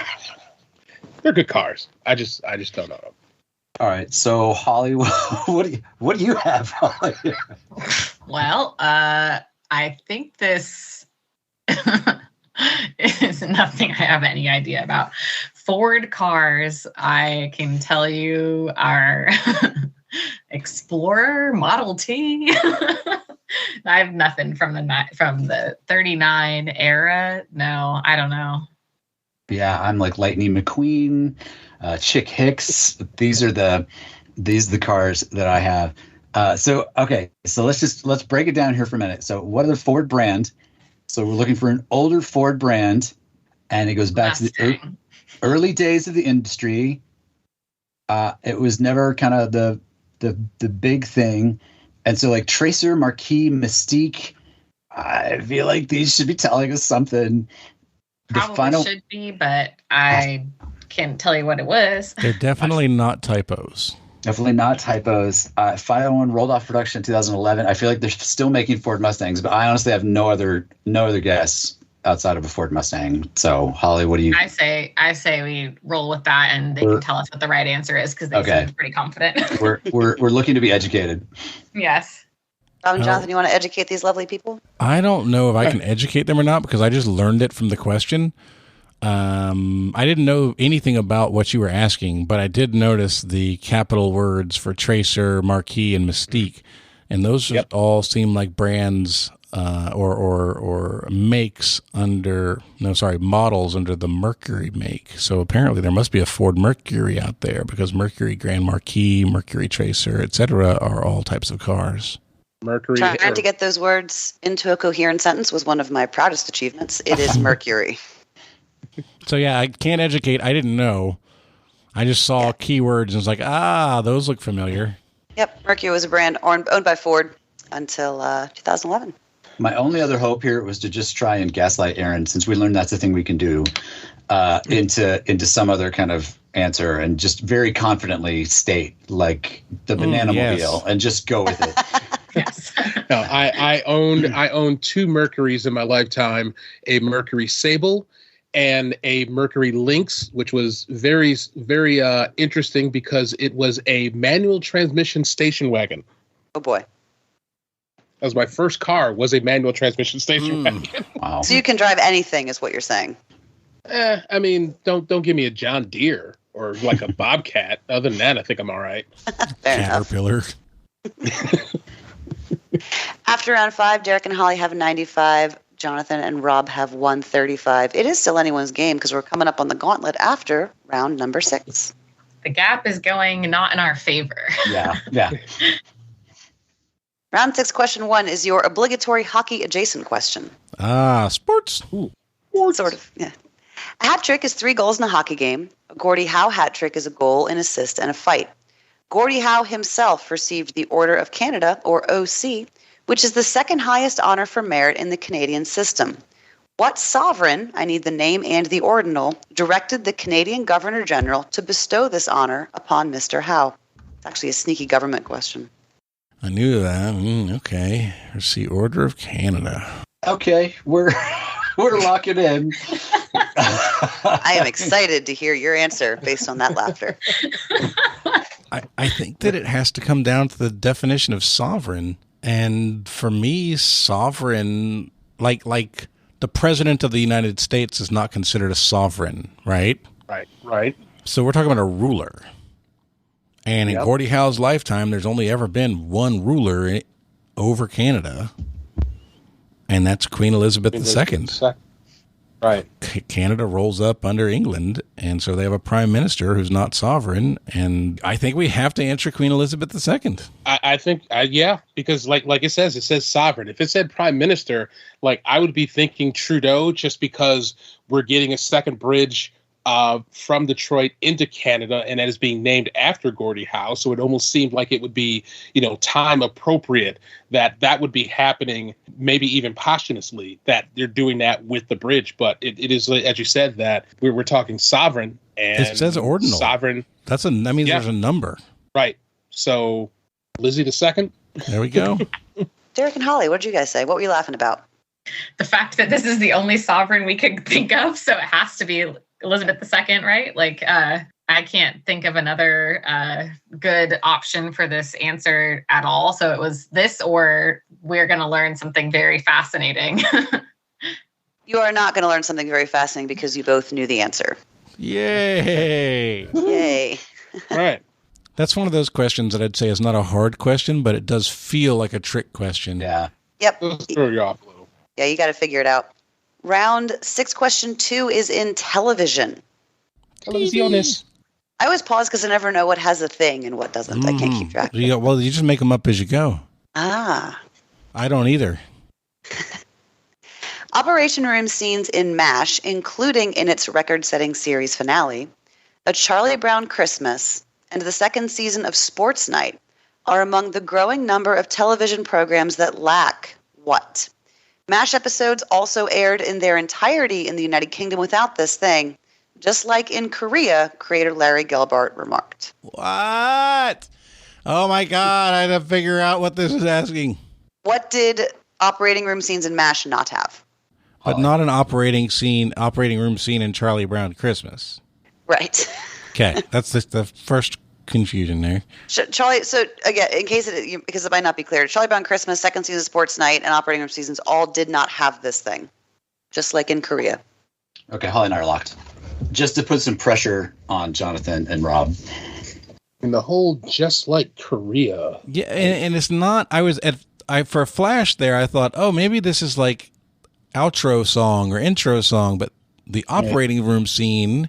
They're good cars. I just don't know them. All right, so Holly, what do you have, Holly? Well, I think this is nothing I have any idea about. Ford cars, I can tell you, are Explorer, Model T. I have nothing from the 39 era. No, I don't know. Yeah, I'm like Lightning McQueen, Chick Hicks. These are the cars that I have. So let's break it down here for a minute. So what are the Ford brand? So we're looking for an older Ford brand, and it goes back to the early days of the industry. It was never kind of the big thing. And so like Tracer, Marquis, Mystique, I feel like these should be telling us something. Probably should be, but I can't tell you what it was. They're definitely not typos. Definitely not typos. 501 rolled off production in 2011. I feel like they're still making Ford Mustangs, but I honestly have no other guess outside of a Ford Mustang. So, Holly, what do you? I say we roll with that, and they can tell us what the right answer is because they seem pretty confident. we're looking to be educated. Yes. Rob and Jonathan, you want to educate these lovely people? I don't know if I can educate them or not because I just learned it from the question. I didn't know anything about what you were asking, but I did notice the capital words for Tracer, Marquis, and Mystique, and those all seem like brands or makes models under the Mercury make. So apparently there must be a Ford Mercury out there because Mercury Grand Marquis, Mercury Tracer, etc. are all types of cars. Mercury. Trying to get those words into a coherent sentence was one of my proudest achievements. It is Mercury. So yeah, I can't educate. I didn't know. I just saw keywords and was like, those look familiar. Yep, Mercury was a brand owned by Ford until 2011. My only other hope here was to just try and gaslight Erin, since we learned that's a thing we can do, into some other kind of answer and just very confidently state like the banana mobile and just go with it. Yes. No, I owned two Mercuries in my lifetime, a Mercury Sable and a Mercury Lynx, which was very, very interesting because it was a manual transmission station wagon. Oh boy. That was my first car, was a manual transmission station wagon. Wow. So you can drive anything is what you're saying. I mean, don't give me a John Deere or like a Bobcat. Other than that, I think I'm all right. Caterpillar. After round 5, Derek and Holly have 95. Jonathan and Rob have 135. It is still anyone's game because we're coming up on the gauntlet after round number 6. The gap is going not in our favor. Yeah. Round 6, question 1 is your obligatory hockey adjacent question. Sports. Ooh. Sort of, yeah. A hat trick is 3 goals in a hockey game. A Gordie Howe hat trick is a goal, an assist, and a fight. Gordie Howe himself received the Order of Canada, or OC, which is the second highest honor for merit in the Canadian system. What sovereign, I need the name and the ordinal, directed the Canadian Governor-General to bestow this honor upon Mr. Howe? It's actually a sneaky government question. I knew that. Okay. Let's see. Order of Canada. Okay, we're locking in. I am excited to hear your answer based on that laughter. I think that it has to come down to the definition of sovereign. And for me, sovereign, like the president of the United States is not considered a sovereign, right? Right. So we're talking about a ruler. And in Gordie Howe's lifetime, there's only ever been one ruler over Canada, and that's Queen Elizabeth II. Right. Canada rolls up under England, and so they have a prime minister who's not sovereign, and I think we have to answer Queen Elizabeth II. I think, because like it says sovereign. If it said prime minister, like I would be thinking Trudeau, just because we're getting a second bridge from Detroit into Canada, and that is being named after Gordie Howe. So it almost seemed like it would be, time appropriate that would be happening, maybe even posthumously, that they're doing that with the bridge. But it is, as you said, that we're talking sovereign, and it says ordinal. Sovereign. There's a number. Right. So Lizzie II. There we go. Derek and Holly, what did you guys say? What were you laughing about? The fact that this is the only sovereign we could think of, so it has to be Elizabeth II, right? Like, I can't think of another good option for this answer at all. So it was this, or we're going to learn something very fascinating. You are not going to learn something very fascinating because you both knew the answer. Yay! Yay. All right. That's one of those questions that I'd say is not a hard question, but it does feel like a trick question. Yeah. Yep. Let's throw you off a little. Yeah, you got to figure it out. Round 6, question 2 is in television. Televisiones. I always pause because I never know what has a thing and what doesn't. I can't keep track. Well, you just make them up as you go. Ah. I don't either. Operation Room scenes in MASH, including in its record-setting series finale, A Charlie Brown Christmas, and the second season of Sports Night, are among the growing number of television programs that lack what? MASH episodes also aired in their entirety in the United Kingdom without this thing, just like in Korea, creator Larry Gelbart remarked. What? Oh my God, I had to figure out what this is asking. What did operating room scenes in MASH not have? But not an operating room scene in Charlie Brown Christmas. Right. Okay, that's the first confusion there. Charlie, so again, in case because it might not be clear, Charlie Brown Christmas, second season of Sports Night, and operating room seasons all did not have this thing, just like in Korea. Okay, Holly and I are locked. Just to put some pressure on Jonathan and Rob. And the whole just like Korea. Yeah, and it's not. For a flash there, I thought, oh, maybe this is like outro song or intro song, but the operating room scene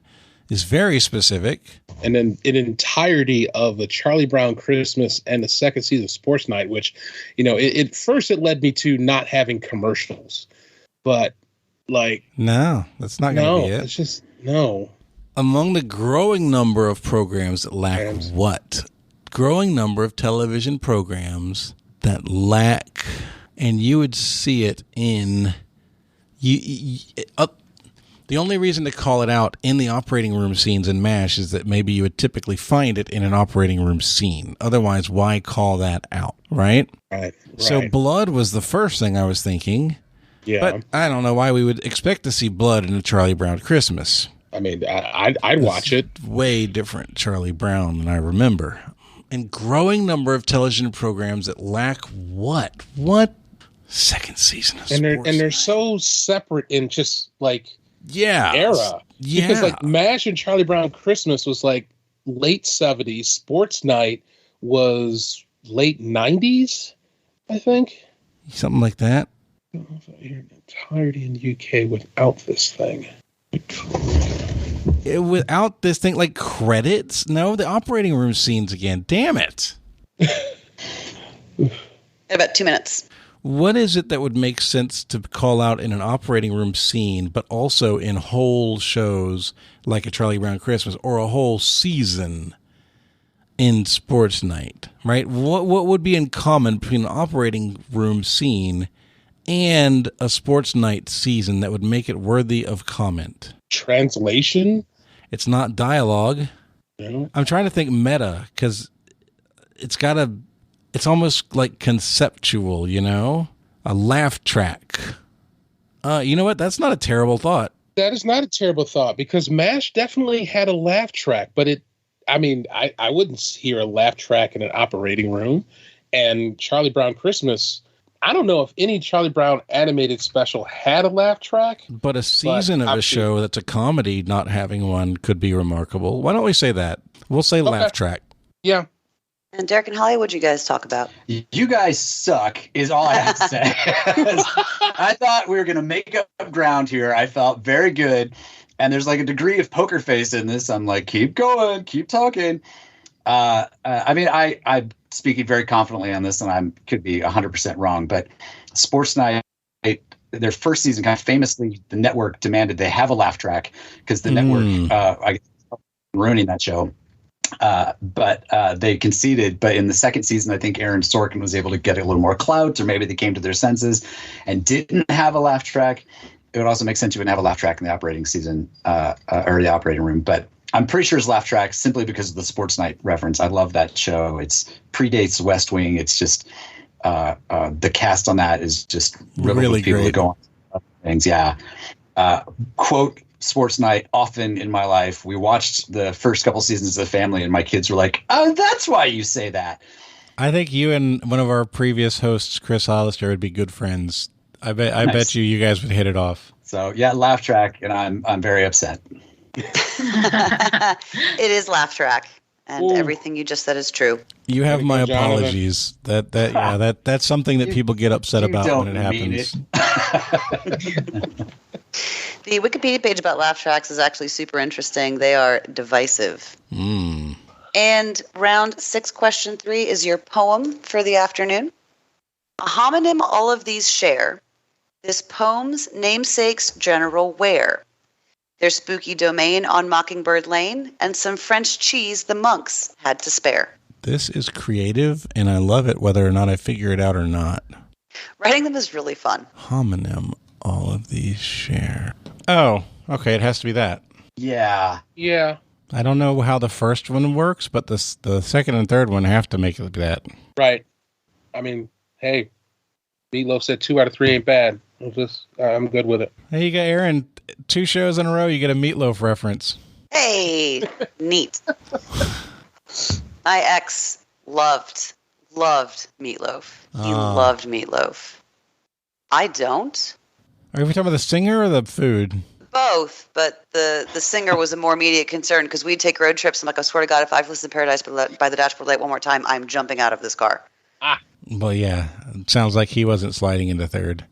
is very specific. And then an entirety of the Charlie Brown Christmas and the second season of Sports Night, which, first it led me to not having commercials. But, no, that's not going to be it. It's just, no. Among the growing number of programs that lack what? Growing number of television programs that lack, and you would see it in... The only reason to call it out in the operating room scenes in MASH is that maybe you would typically find it in an operating room scene. Otherwise, why call that out, right? Right. So blood was the first thing I was thinking. Yeah. But I don't know why we would expect to see blood in a Charlie Brown Christmas. I mean, I'd watch it. Way different Charlie Brown than I remember. And growing number of television programs that lack what? What? Second season of Sports. And they're so separate in just era. Yeah. Because MASH and Charlie Brown Christmas was late 70s. Sports Night was late 90s, I think. Something like that. I don't know if I hear an entirety in the UK without this thing. Without this thing, credits? No, the operating room scenes again. Damn it. About 2 minutes. What is it that would make sense to call out in an operating room scene, but also in whole shows like a Charlie Brown Christmas or a whole season in Sports Night, right? What would be in common between an operating room scene and a Sports Night season that would make it worthy of comment? Translation? It's not dialogue. No. I'm trying to think meta because it's almost like conceptual, a laugh track. You know what? That's not a terrible thought. That is not a terrible thought because MASH definitely had a laugh track, but I wouldn't hear a laugh track in an operating room. And Charlie Brown Christmas, I don't know if any Charlie Brown animated special had a laugh track. But a season of a show that's a comedy not having one could be remarkable. Why don't we say that? We'll say laugh track. Yeah. And Derek and Holly, what'd you guys talk about? You guys suck is all I have to say. I thought we were going to make up ground here. I felt very good. And there's a degree of poker face in this. I'm like, keep going, keep talking. I'm speaking very confidently on this, and I could be 100% wrong. But Sports Night, their first season, kind of famously, the network demanded they have a laugh track because the network, ruining that show. But they conceded. But in the second season, I think Aaron Sorkin was able to get a little more clout, or maybe they came to their senses and didn't have a laugh track. It would also make sense you wouldn't have a laugh track in the operating season or the operating room. But I'm pretty sure it's laugh track simply because of the Sports Night reference. I love that show. It's predates West Wing. It's just the cast on that is just really people great. That go on things. Yeah. Quote Sports Night often in my life. We watched the first couple seasons as a family, and my kids were like, "Oh, that's why you say that." I think you and one of our previous hosts, Chris Hollister, would be good friends. I bet you guys would hit it off. So yeah, laugh track, and I'm very upset. It is laugh track, and everything you just said is true. You have my apologies. That's something that people get upset about when it happens. The Wikipedia page about laugh tracks is actually super interesting. They are divisive. And round 6, question 3 is your poem for the afternoon. A homonym all of these share This poem's namesake's general wear. Their spooky domain on Mockingbird Lane, and some French cheese the monks had to spare. This is creative, and I love it whether or not I figure it out or not. Writing them is really fun. Homonym, all of these share. Oh, okay, it has to be that. Yeah. Yeah. I don't know how the first one works, but the second and third one have to make it that. Right. I mean, hey, Meatloaf said 2 out of 3 ain't bad. I'm good with it. Hey, you got Erin, 2 shows in a row, you get a Meatloaf reference. Hey, neat. My ex loved Meatloaf. He loved Meatloaf. I don't. Are we talking about the singer or the food? Both, but the singer was a more immediate concern because we'd take road trips. I'm like, I swear to God, if I've listened to Paradise by the Dashboard Light one more time, I'm jumping out of this car. Well, yeah. It sounds like he wasn't sliding into third.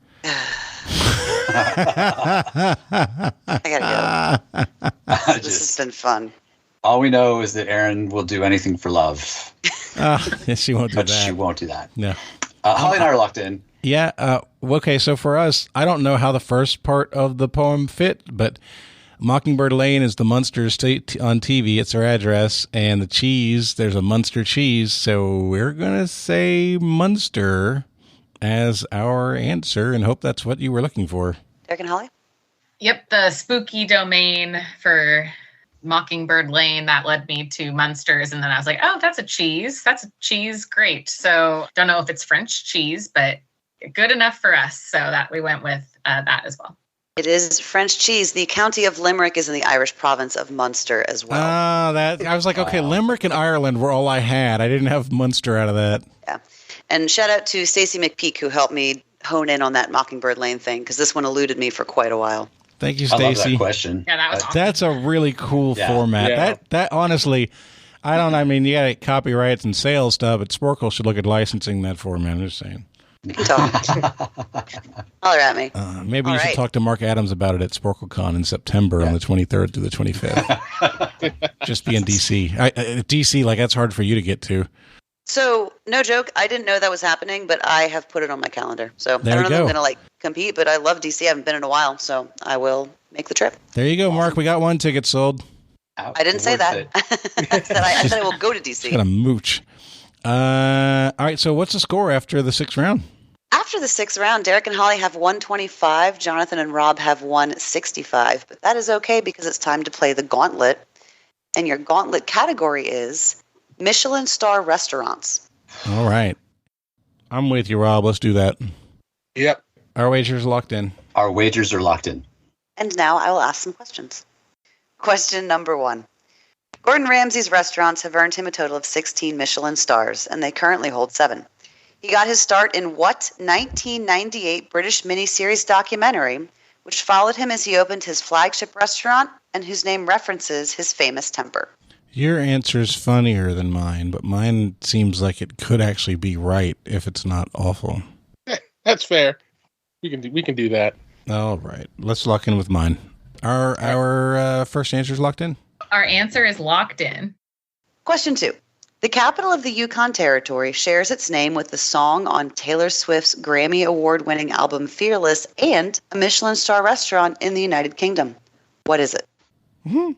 I gotta go. This has been fun. All we know is that Erin will do anything for love. Yes, she won't do but that. she won't do that. No. Holly and I are locked in. Yeah. Okay, so for us, I don't know how the first part of the poem fit, but Mockingbird Lane is the Munster state on TV. It's their address. And the cheese, there's a Munster cheese. So we're going to say Munster as our answer and hope that's what you were looking for. Derek and Holly? Yep, the spooky domain for Mockingbird Lane, that led me to Munsters. And then I was like, oh, that's a cheese. That's a cheese. Great. So don't know if it's French cheese, but good enough for us. So that we went with that as well. It is French cheese. The county of Limerick is in the Irish province of Munster as well. I was like, okay, Limerick and Ireland were all I had. I didn't have Munster out of that. Yeah. And shout out to Stacey McPeak, who helped me hone in on that Mockingbird Lane thing, because this one eluded me for quite a while. Thank you, I love Stacey. that question. Yeah, that was awesome. That's a really cool format. Yeah. That honestly, I mean, you got copyrights and sales stuff, but Sporcle should look at licensing that format. I'm just saying. You can talk. Holler at me. Maybe you should talk to Mark Adams about it at SporcleCon in September on the 23rd through the 25th. Just be in DC. DC, like, that's hard for you to get to. So, no joke, I didn't know that was happening, but I have put it on my calendar. So, There I you don't know if I'm go. going to, compete, but I love DC. I haven't been in a while, so I will make the trip. There you go, Mark. We got 1 ticket sold. I didn't say that. I said I will go to DC. Just got a mooch. All right, so what's the score after the 6th round? After the 6th round, Derek and Holly have 125. Jonathan and Rob have 165. But that is okay because it's time to play the gauntlet. And your gauntlet category is Michelin star restaurants. All right. I'm with you, Rob. Let's do that. Yep. Our wagers locked in. Our wagers are locked in. And now I will ask some questions. Question number 1. Gordon Ramsay's restaurants have earned him a total of 16 Michelin stars, and they currently hold 7. He got his start in what 1998 British miniseries documentary, which followed him as he opened his flagship restaurant and whose name references his famous temper? Your answer's funnier than mine, but mine seems like it could actually be right if it's not awful. That's fair. We can do that. All right. Let's lock in with mine. Our first answer's locked in? Our answer is locked in. Question 2. The capital of the Yukon Territory shares its name with the song on Taylor Swift's Grammy Award-winning album Fearless and a Michelin star restaurant in the United Kingdom. What is it? Mm-hmm.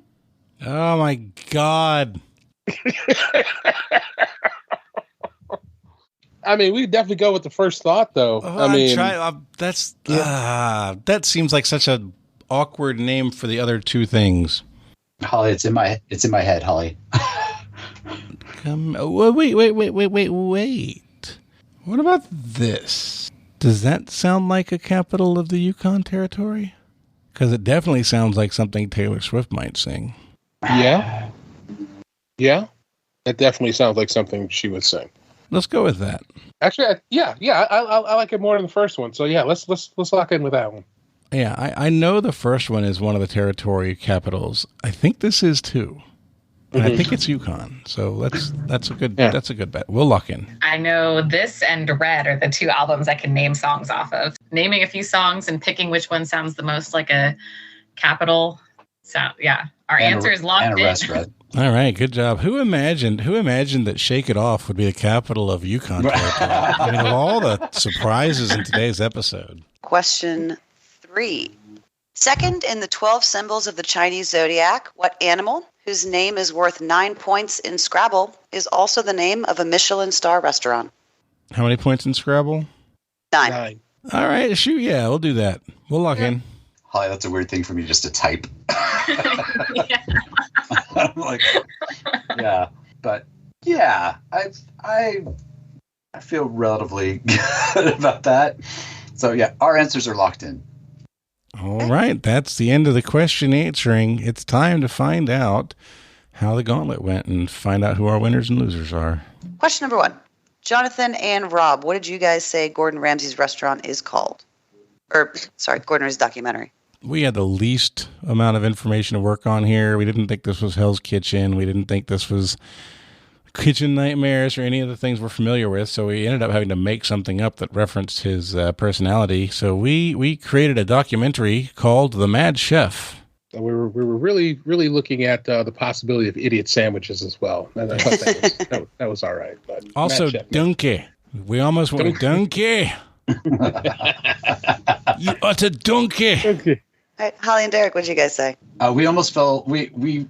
Oh, my God. I mean, we definitely go with the first thought, though. That seems like such an awkward name for the other two things. Holly, it's in my head, Holly. Wait. What about this? Does that sound like a capital of the Yukon Territory? Because it definitely sounds like something Taylor Swift might sing. Yeah. That definitely sounds like something she would sing. Let's go with that. Actually, I like it more than the first one. So yeah, let's lock in with that one. Yeah, I know the first one is one of the territory capitals. I think this is too. And I think it's Yukon. So that's a good bet. We'll lock in. I know this and Red are the 2 albums I can name songs off of. Naming a few songs and picking which one sounds the most like a capital. So yeah, our answer is locked in. Red. All right, good job. Who imagined that Shake It Off would be the capital of Yukon Territory? I mean, of all the surprises in today's episode. Question 3. Second in the 12 symbols of the Chinese zodiac, what animal, whose name is worth 9 points in Scrabble, is also the name of a Michelin star restaurant? How many points in Scrabble? 9. All right, shoot, yeah, we'll do that. We'll lock in. Holly, that's a weird thing for me just to type. I'm like, yeah, but yeah, I feel relatively good about that. So yeah, our answers are locked in. All right, that's the end of the question answering. It's time to find out how the gauntlet went and find out who our winners and losers are. Question number 1. Jonathan and Rob, what did you guys say Gordon Ramsay's restaurant is called? Gordon Ramsay's documentary. We had the least amount of information to work on here. We didn't think this was Hell's Kitchen. We didn't think this was Kitchen Nightmares or any of the things we're familiar with. So we ended up having to make something up that referenced his personality. So we created a documentary called The Mad Chef. We were really, really looking at the possibility of idiot sandwiches as well. And I thought that was all right. But also, donkey. We almost went with donkey. You utter donkey. All right, Holly and Derek, what did you guys say? We almost fell. We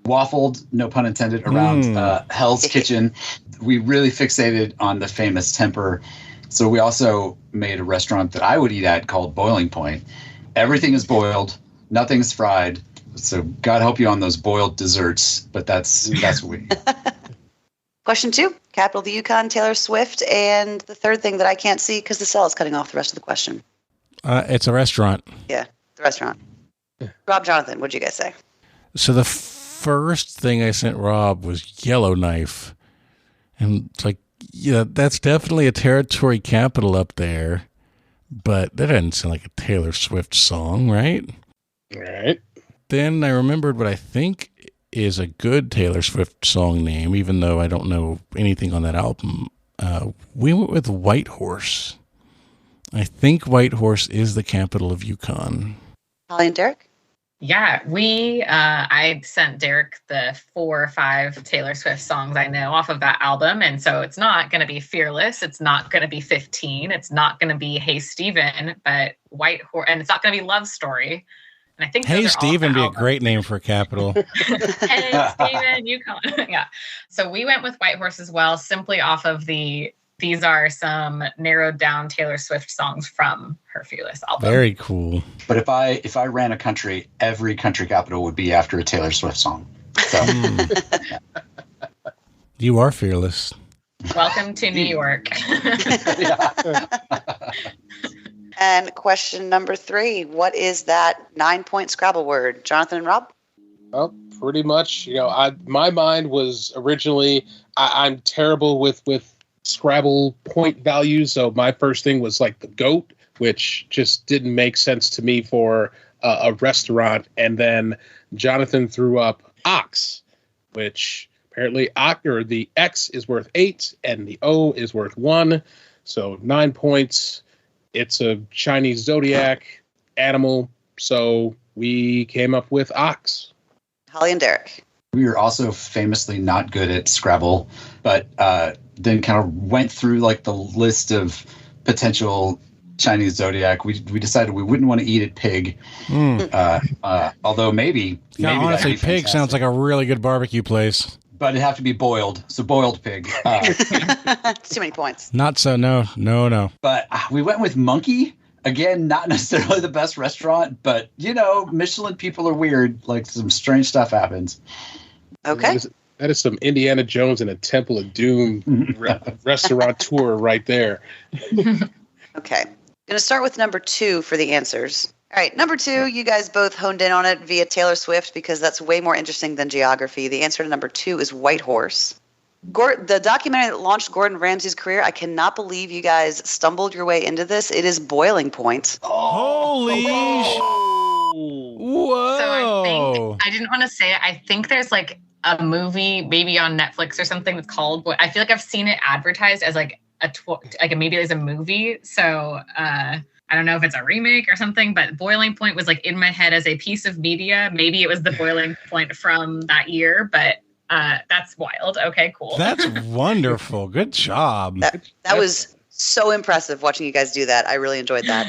waffled, no pun intended, around Hell's Kitchen. We really fixated on the famous temper. So we also made a restaurant that I would eat at called Boiling Point. Everything is boiled. Nothing's fried. So God help you on those boiled desserts. But that's what we. Question 2, capital of the Yukon, Taylor Swift, and the third thing that I can't see because the cell is cutting off the rest of the question. It's a restaurant. Yeah, the restaurant. Rob, Jonathan, what did you guys say? So the first thing I sent Rob was Yellowknife. And it's like, yeah, that's definitely a territory capital up there. But that doesn't sound like a Taylor Swift song, right? Right. Then I remembered what I think is a good Taylor Swift song name, even though I don't know anything on that album. We went with Whitehorse. I think Whitehorse is the capital of Yukon. Holly and Derek? Yeah, I sent Derek the 4 or 5 Taylor Swift songs I know off of that album. And so it's not going to be Fearless. It's not going to be 15. It's not going to be Hey Stephen, but Whitehorse. And it's not going to be Love Story. And I think Hey Stephen would be a great name for a capital. Hey Stephen, Yukon. Yeah. So we went with Whitehorse as well, simply off of these are some narrowed down Taylor Swift songs from her Fearless album. Very cool. But if I ran a country, every country capital would be after a Taylor Swift song. So yeah. You are fearless. Welcome to New York. And question number 3, what is that 9-point Scrabble word? Jonathan and Rob? Well, pretty much. My mind was originally, I'm terrible with Scrabble point values. So my first thing was like the goat, which just didn't make sense to me for a restaurant. And then Jonathan threw up ox, which apparently the X is worth 8 and the O is worth 1. So 9 points. It's a Chinese zodiac animal. So we came up with ox. Holly and Derek? We were also famously not good at Scrabble, but then kind of went through like the list of potential Chinese zodiac. We decided we wouldn't want to eat at pig. Although maybe honestly, pig sounds like a really good barbecue place. But it'd have to be boiled. So boiled pig. It's too many points. Not so, no. But we went with monkey. Again, not necessarily the best restaurant, but, Michelin people are weird. Like, some strange stuff happens. Okay. That is some Indiana Jones and a Temple of Doom restaurateur right there. Okay. Going to start with number 2 for the answers. All right, number 2, you guys both honed in on it via Taylor Swift because that's way more interesting than geography. The answer to number 2 is Whitehorse. The documentary that launched Gordon Ramsay's career, I cannot believe you guys stumbled your way into this. It is Boiling Point. Holy Whoa. So I didn't want to say it. I think there's like a movie maybe on Netflix or something that's called, I feel like I've seen it advertised as like maybe there's a movie. So I don't know if it's a remake or something, but Boiling Point was like in my head as a piece of media. Maybe it was the Boiling Point from that year, but that's wild. Okay, cool. That's wonderful. Good job. That was so impressive watching you guys do that. I really enjoyed that.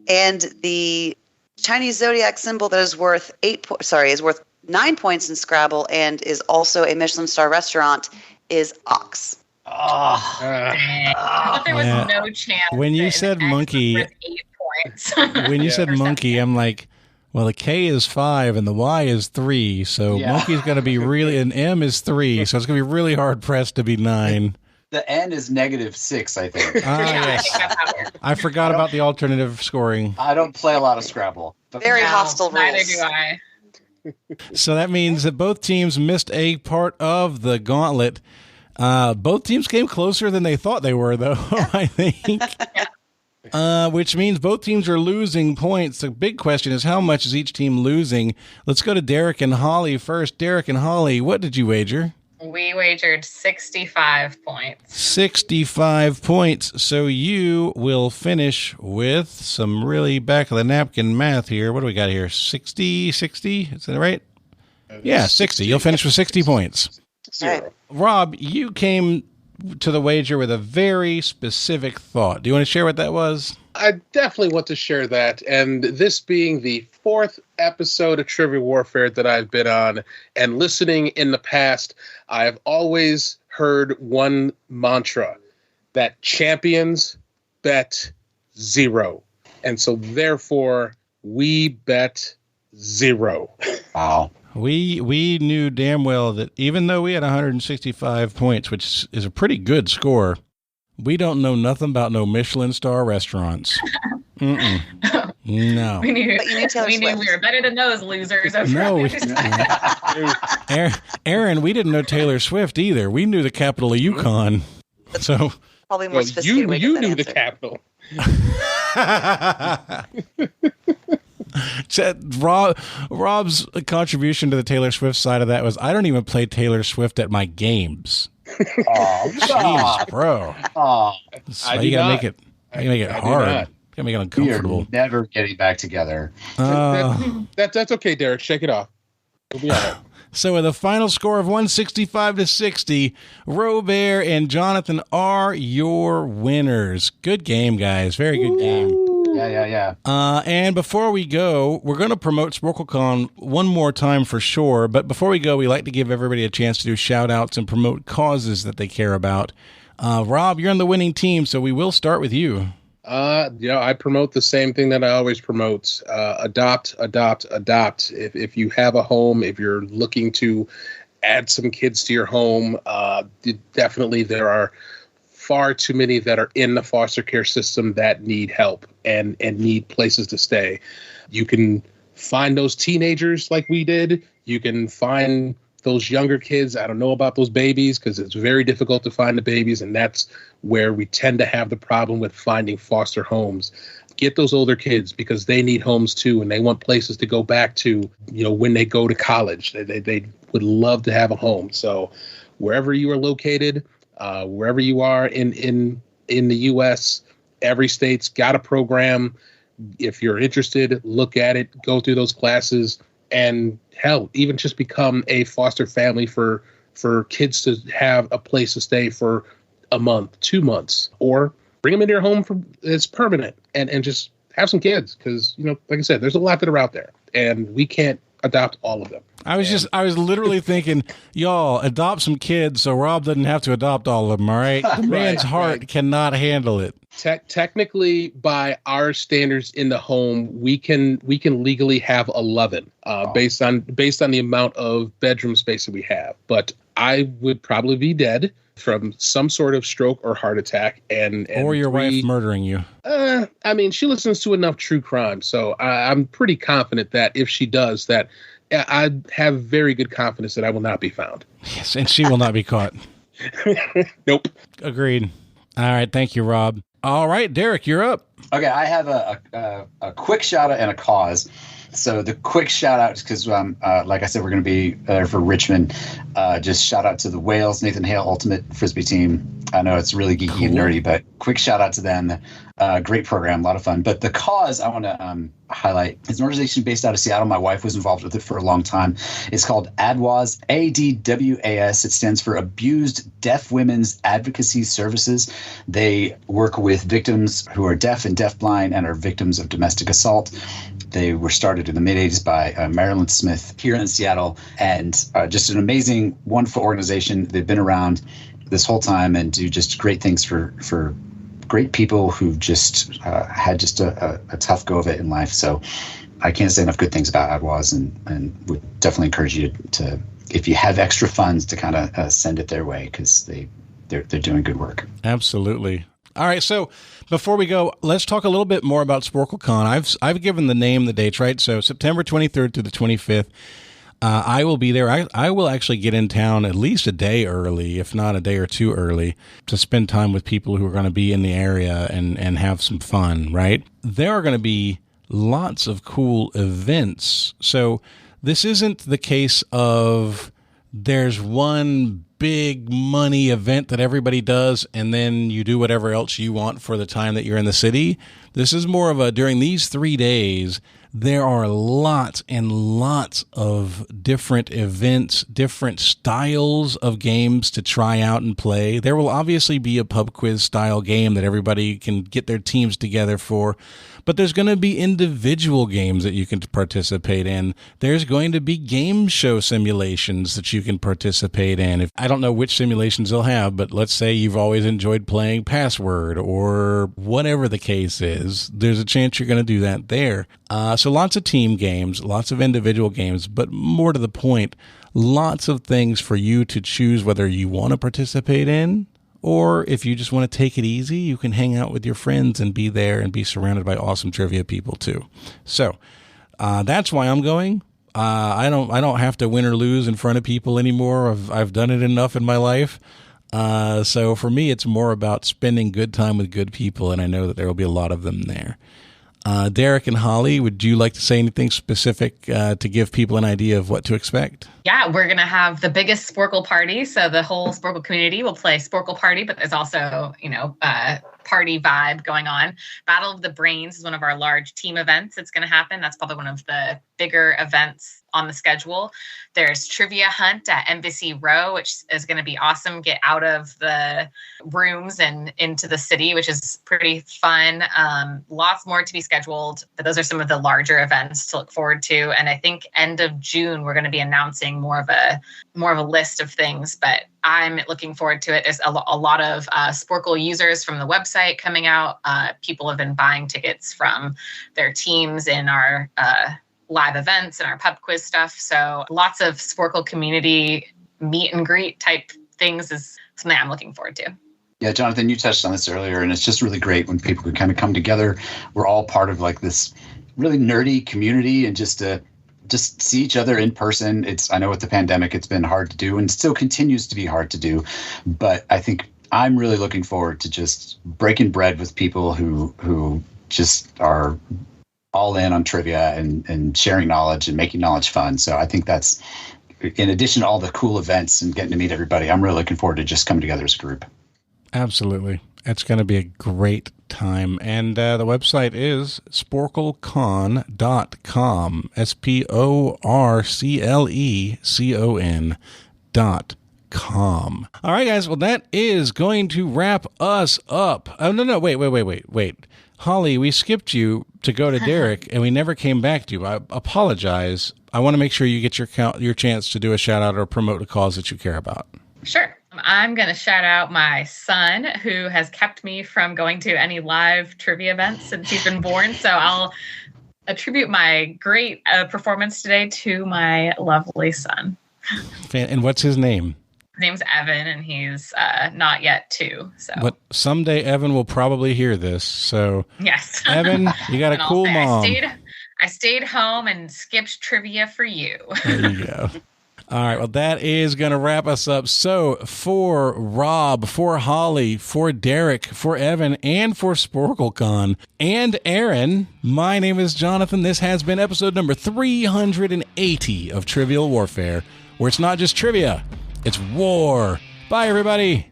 And the Chinese zodiac symbol that is worth is worth 9 points in Scrabble and is also a Michelin star restaurant is Ox. I thought there was no chance. When you said monkey, 8 points. when you said monkey, I'm like, well, the K is 5 and the Y is 3, so monkey's going to be really, and M is 3, so it's going to be really hard pressed to be 9. The N is -6, I think. Yes. I forgot about the alternative scoring. I don't play a lot of Scrabble. But Very hostile rules. Neither do I. So that means that both teams missed a part of the gauntlet. Both teams came closer than they thought they were, though, I think. Which means both teams are losing points. The big question is, how much is each team losing? Let's go to Derek and Holly first. Derek and Holly, what did you wager? We wagered 65 points. 65 points. So you will finish with some really back of the napkin math here. What do we got here? 60? Is that right? Yeah, 60. You'll finish with 60 points. Right. Rob, you came to the wager with a very specific thought. Do you want to share what that was? I definitely want to share that. And this being the 4th episode of Trivia Warfare that I've been on, and listening in the past, I've always heard one mantra, that champions bet 0. And so therefore, we bet 0. Wow. We knew damn well that even though we had 165 points, which is a pretty good score, we don't know nothing about no Michelin star restaurants. No. We knew we were better than those losers. Erin, we didn't know Taylor Swift either. We knew the capital of Yukon. So probably more sophisticated. You knew the capital. Rob's contribution to the Taylor Swift side of that was, I don't even play Taylor Swift at my games. Oh, jeez, bro. Oh, you gotta make it hard. You gotta make it uncomfortable. We are never getting back together. That's okay, Derek. Shake it off. We'll be all right. So with a final score of 165-60, Robert and Jonathan are your winners. Good game, guys. Very good game. Yeah. And before we go, we're going to promote SporcleCon one more time for sure. But before we go, we like to give everybody a chance to do shout-outs and promote causes that they care about. Rob, you're on the winning team, so we will start with you. I promote the same thing that I always promote. Adopt. If you have a home, if you're looking to add some kids to your home, definitely there are far too many that are in the foster care system that need help and need places to stay. You can find those teenagers like we did. You can find those younger kids. I don't know about those babies because it's very difficult to find the babies, and that's where we tend to have the problem with finding foster homes. Get those older kids because they need homes too, and they want places to go back to, when they go to college. They would love to have a home. So wherever you are located, wherever you are in the U.S., every state's got a program. If you're interested, look at it, go through those classes, and hell, even just become a foster family for kids to have a place to stay for a month, 2 months, or bring them into your home it's permanent and just have some kids. Because, like I said, there's a lot that are out there and we can't adopt all of them. I was literally thinking, y'all adopt some kids so Rob doesn't have to adopt all of them. All right. The man's heart cannot handle it. Technically, by our standards in the home, we can legally have 11 based on the amount of bedroom space that we have. But I would probably be dead from some sort of stroke or heart attack, and or your wife murdering you. I mean, she listens to enough true crime, so I'm pretty confident that if she does, that I have very good confidence that I will not be found. Yes, and she will not be caught. Nope. Agreed. All right, thank you, Rob. All right, Derek, you're up. Okay, I have a quick shout out and a cause. So the quick shout out, because like I said, we're going to be there for Richmond. Just shout out to the Wales Nathan Hale Ultimate Frisbee team. I know it's really geeky and nerdy, but quick shout out to them. Great program, a lot of fun. But the cause I want to highlight is an organization based out of Seattle. My wife was involved with it for a long time. It's called ADWAS, ADWAS. It stands for Abused Deaf Women's Advocacy Services. They work with victims who are deaf and deafblind and are victims of domestic assault. They were started in the mid-'80s by Marilyn Smith here in Seattle, and just an amazing, wonderful organization. They've been around this whole time and do just great things for great people who just had just a tough go of it in life. So I can't say enough good things about ADWAS, and would definitely encourage you to, if you have extra funds, to kind of send it their way, because they're doing good work. Absolutely. All right, so before we go, let's talk a little bit more about SporcleCon. I've given the name, the dates, right? So September 23rd to the 25th. I will be there. I will actually get in town at least a day early, if not a day or two early, to spend time with people who are going to be in the area and have some fun, right? There are going to be lots of cool events. So this isn't the case of there's one big money event that everybody does and then you do whatever else you want for the time that you're in the city. This is more of during these 3 days, there are lots and lots of different events, different styles of games to try out and play. There will obviously be a pub quiz style game that everybody can get their teams together for, but there's going to be individual games that you can participate in. There's going to be game show simulations that you can participate in. I don't know which simulations they'll have, but let's say you've always enjoyed playing Password or whatever the case is. There's a chance you're going to do that there. So lots of team games, lots of individual games, but more to the point, lots of things for you to choose whether you want to participate in, or if you just want to take it easy, you can hang out with your friends and be there and be surrounded by awesome trivia people too. So that's why I'm going. I don't have to win or lose in front of people anymore. I've done it enough in my life. So for me, it's more about spending good time with good people, and I know that there will be a lot of them there. Derek and Holly, would you like to say anything specific to give people an idea of what to expect? Yeah, we're going to have the biggest Sporcle party. So the whole Sporcle community will play Sporcle party, but there's also, party vibe going on. Battle of the Brains is one of our large team events that's going to happen. That's probably one of the bigger events on the schedule. There's Trivia Hunt at Embassy Row, which is going to be awesome. Get out of the rooms and into the city, which is pretty fun. Lots more to be scheduled, but those are some of the larger events to look forward to. And I think end of June, we're going to be announcing more of a list of things, but I'm looking forward to it. There's a lot of Sporcle users from the website coming out. People have been buying tickets from their teams in our live events and our pub quiz stuff. So lots of Sporcle community meet and greet type things is something I'm looking forward to. Yeah, Jonathan, you touched on this earlier, and it's just really great when people can kind of come together. We're all part of like this really nerdy community, and just see each other in person. I know with the pandemic, it's been hard to do and still continues to be hard to do. But I think I'm really looking forward to just breaking bread with people who just are all in on trivia and sharing knowledge and making knowledge fun. So I think that's, in addition to all the cool events and getting to meet everybody, I'm really looking forward to just coming together as a group. Absolutely. It's going to be a great time. And the website is SporcleCon.com, SporcleCon.com. All right, guys. Well, that is going to wrap us up. Oh, no. Wait. Holly, we skipped you to go to Derek, and we never came back to you. I apologize. I want to make sure you get your chance to do a shout out or promote a cause that you care about. Sure. I'm going to shout out my son, who has kept me from going to any live trivia events since he's been born. So I'll attribute my great performance today to my lovely son. And what's his name? His name's Evan, and he's not yet 2. So, but someday Evan will probably hear this. So yes, Evan, you got a cool mom. I stayed home and skipped trivia for you. There you go. All right, well, that is going to wrap us up. So for Rob, for Holly, for Derek, for Evan, and for SporcleCon, and Erin, my name is Jonathan. This has been episode number 380 of Trivial Warfare, where it's not just trivia, it's war. Bye, everybody.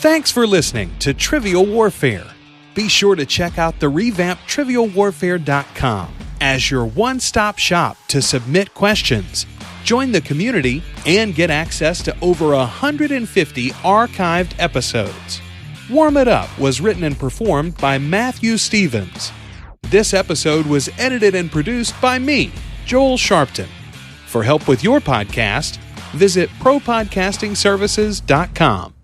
Thanks for listening to Trivial Warfare. Be sure to check out the revamped TrivialWarfare.com as your one-stop shop to submit questions, join the community, and get access to over 150 archived episodes. Warm It Up was written and performed by Matthew Stevens. This episode was edited and produced by me, Joel Sharpton. For help with your podcast, visit ProPodcastingServices.com.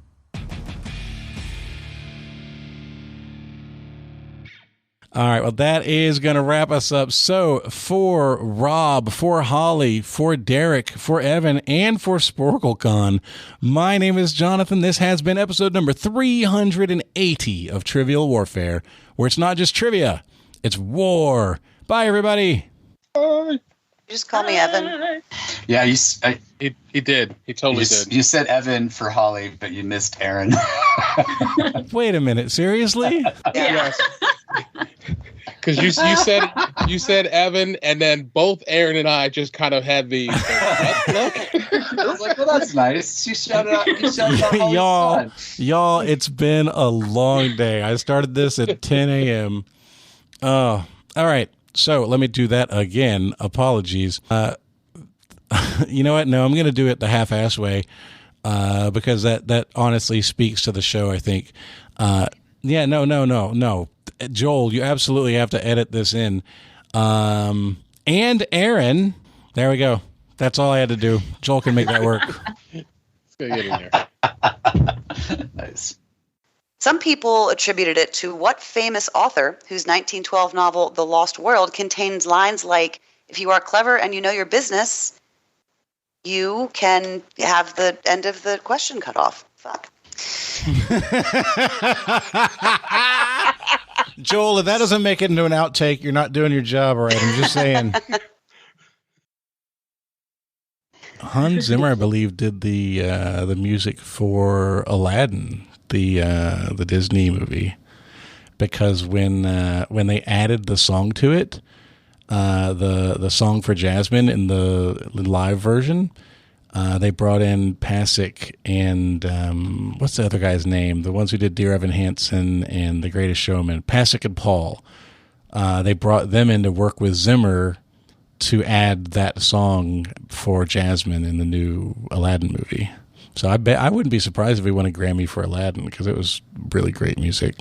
All right, well, that is going to wrap us up. So for Rob, for Holly, for Derek, for Evan, and for SporcleCon, my name is Jonathan. This has been episode number 380 of Trivial Warfare, where it's not just trivia, it's war. Bye, everybody. Bye. You just call me Evan. Yeah, He did. He totally did. You said Evan for Holly, but you missed Erin. Wait a minute, seriously? Yes. Because you said Evan, and then both Erin and I just kind of had the look. I was like, well, that's nice. You shouted out Holly's y'all, it's been a long day. I started this at 10 a.m. Oh, all right. So let me do that again. Apologies. You know what? No, I'm going to do it the half-ass way because that honestly speaks to the show, I think. No. Joel, you absolutely have to edit this in. And Erin, there we go. That's all I had to do. Joel can make that work. Let's go get in there. Nice. Some people attributed it to what famous author whose 1912 novel The Lost World contains lines like, "If you are clever and you know your business, you can have the end of the question cut off." Fuck. Joel, if that doesn't make it into an outtake, you're not doing your job right. I'm just saying. Hans Zimmer, I believe, did the music for Aladdin, the Disney movie, because when they added the song to it, the song for Jasmine in the live version, they brought in Pasek and what's the other guy's name? The ones who did Dear Evan Hansen and The Greatest Showman, Pasek and Paul. They brought them in to work with Zimmer to add that song for Jasmine in the new Aladdin movie. So I bet I wouldn't be surprised if we won a Grammy for Aladdin because it was really great music.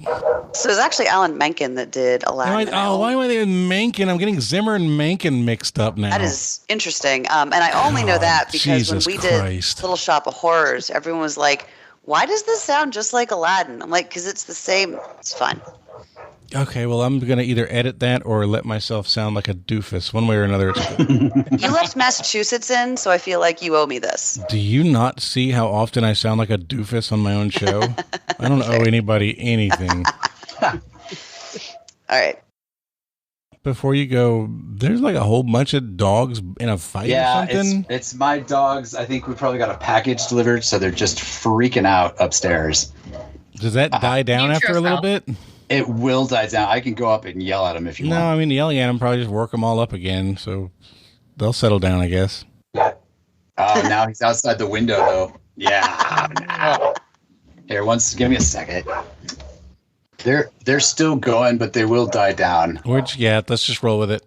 So it was actually Alan Menken that did Aladdin. Why am I thinking Menken? I'm getting Zimmer and Menken mixed up now. That is interesting. And I only know that because Jesus when we Christ. did Little Shop of Horrors, everyone was like, "Why does this sound just like Aladdin?" I'm like, "Because it's the same." It's fine. Okay, well, I'm going to either edit that or let myself sound like a doofus. One way or another, it's good. You left Massachusetts in, so I feel like you owe me this. Do you not see how often I sound like a doofus on my own show? I don't owe anybody anything. All right. Before you go, there's like a whole bunch of dogs in a fight or something? It's my dogs. I think we probably got a package delivered, so they're just freaking out upstairs. Does that die down after a little bit? It will die down. I can go up and yell at them if you want. No, I mean, yelling at them probably just work them all up again, so they'll settle down, I guess. Now he's outside the window, though. Yeah. Here, give me a second. They're still going, but they will die down. Let's just roll with it.